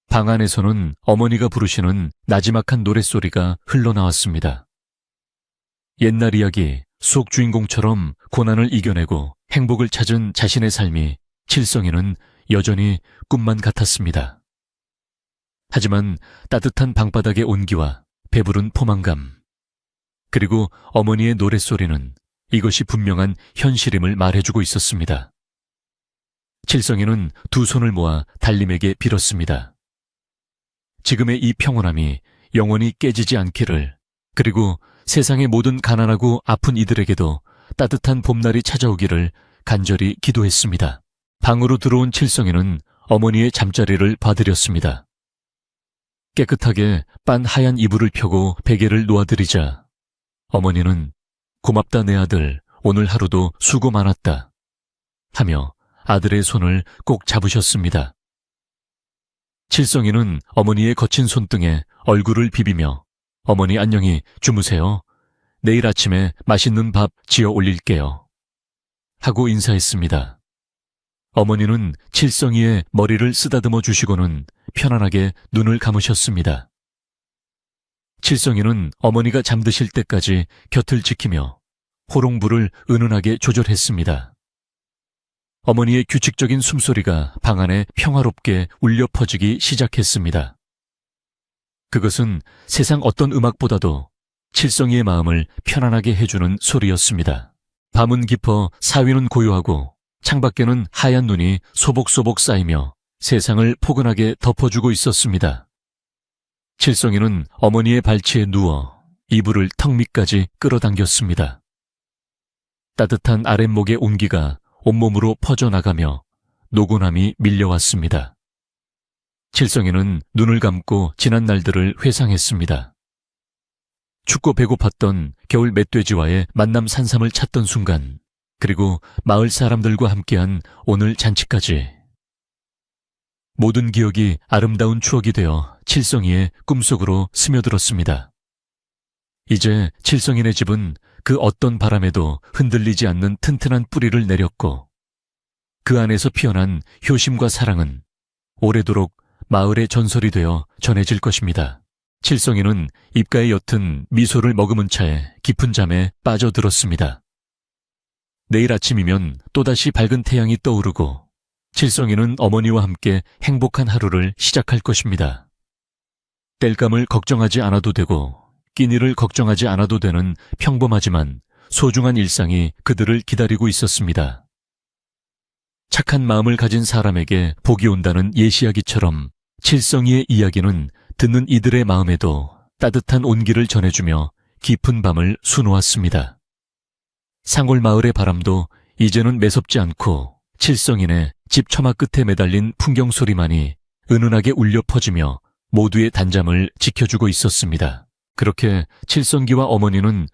방 안에서는 어머니가 부르시는 나지막한 노랫소리가 흘러나왔습니다. 옛날 이야기 속 주인공처럼 고난을 이겨내고 행복을 찾은 자신의 삶이 칠성이는 여전히 꿈만 같았습니다. 하지만 따뜻한 방바닥의 온기와 배부른 포만감, 그리고 어머니의 노랫소리는 이것이 분명한 현실임을 말해주고 있었습니다. 칠성이는 두 손을 모아 달님에게 빌었습니다. 지금의 이 평온함이 영원히 깨지지 않기를, 그리고 세상의 모든 가난하고 아픈 이들에게도 따뜻한 봄날이 찾아오기를 간절히 기도했습니다. 방으로 들어온 칠성이는 어머니의 잠자리를 봐드렸습니다. 깨끗하게 빤 하얀 이불을 펴고 베개를 놓아드리자 어머니는 고맙다 내 아들, 오늘 하루도 수고 많았다 하며 아들의 손을 꼭 잡으셨습니다. 칠성이는 어머니의 거친 손등에 얼굴을 비비며 어머니 안녕히 주무세요. 내일 아침에 맛있는 밥 지어 올릴게요 하고 인사했습니다. 어머니는 칠성이의 머리를 쓰다듬어 주시고는 편안하게 눈을 감으셨습니다. 칠성이는 어머니가 잠드실 때까지 곁을 지키며 호롱불을 은은하게 조절했습니다. 어머니의 규칙적인 숨소리가 방 안에 평화롭게 울려 퍼지기 시작했습니다. 그것은 세상 어떤 음악보다도 칠성이의 마음을 편안하게 해주는 소리였습니다. 밤은 깊어 사위는 고요하고 창밖에는 하얀 눈이 소복소복 쌓이며 세상을 포근하게 덮어주고 있었습니다. 칠성이는 어머니의 발치에 누워 이불을 턱 밑까지 끌어당겼습니다. 따뜻한 아랫목의 온기가 온몸으로 퍼져나가며 노곤함이 밀려왔습니다. 칠성이는 눈을 감고 지난 날들을 회상했습니다. 춥고 배고팠던 겨울 멧돼지와의 만남 산삼을 찾던 순간, 그리고 마을 사람들과 함께한 오늘 잔치까지. 모든 기억이 아름다운 추억이 되어 칠성이의 꿈속으로 스며들었습니다. 이제 칠성이네 집은 그 어떤 바람에도 흔들리지 않는 튼튼한 뿌리를 내렸고 그 안에서 피어난 효심과 사랑은 오래도록 마을의 전설이 되어 전해질 것입니다. 칠성이는 입가에 옅은 미소를 머금은 채 깊은 잠에 빠져들었습니다. 내일 아침이면 또다시 밝은 태양이 떠오르고 칠성이는 어머니와 함께 행복한 하루를 시작할 것입니다. 땔감을 걱정하지 않아도 되고 끼니를 걱정하지 않아도 되는 평범하지만 소중한 일상이 그들을 기다리고 있었습니다. 착한 마음을 가진 사람에게 복이 온다는 예시하기처럼 칠성이의 이야기는 듣는 이들의 마음에도 따뜻한 온기를 전해주며 깊은 밤을 수놓았습니다. 상골마을의 바람도 이제는 매섭지 않고 칠성인의 집 처마 끝에 매달린 풍경 소리만이 은은하게 울려 퍼지며 모두의 단잠을 지켜주고 있었습니다. 그렇게 칠성기와 어머니는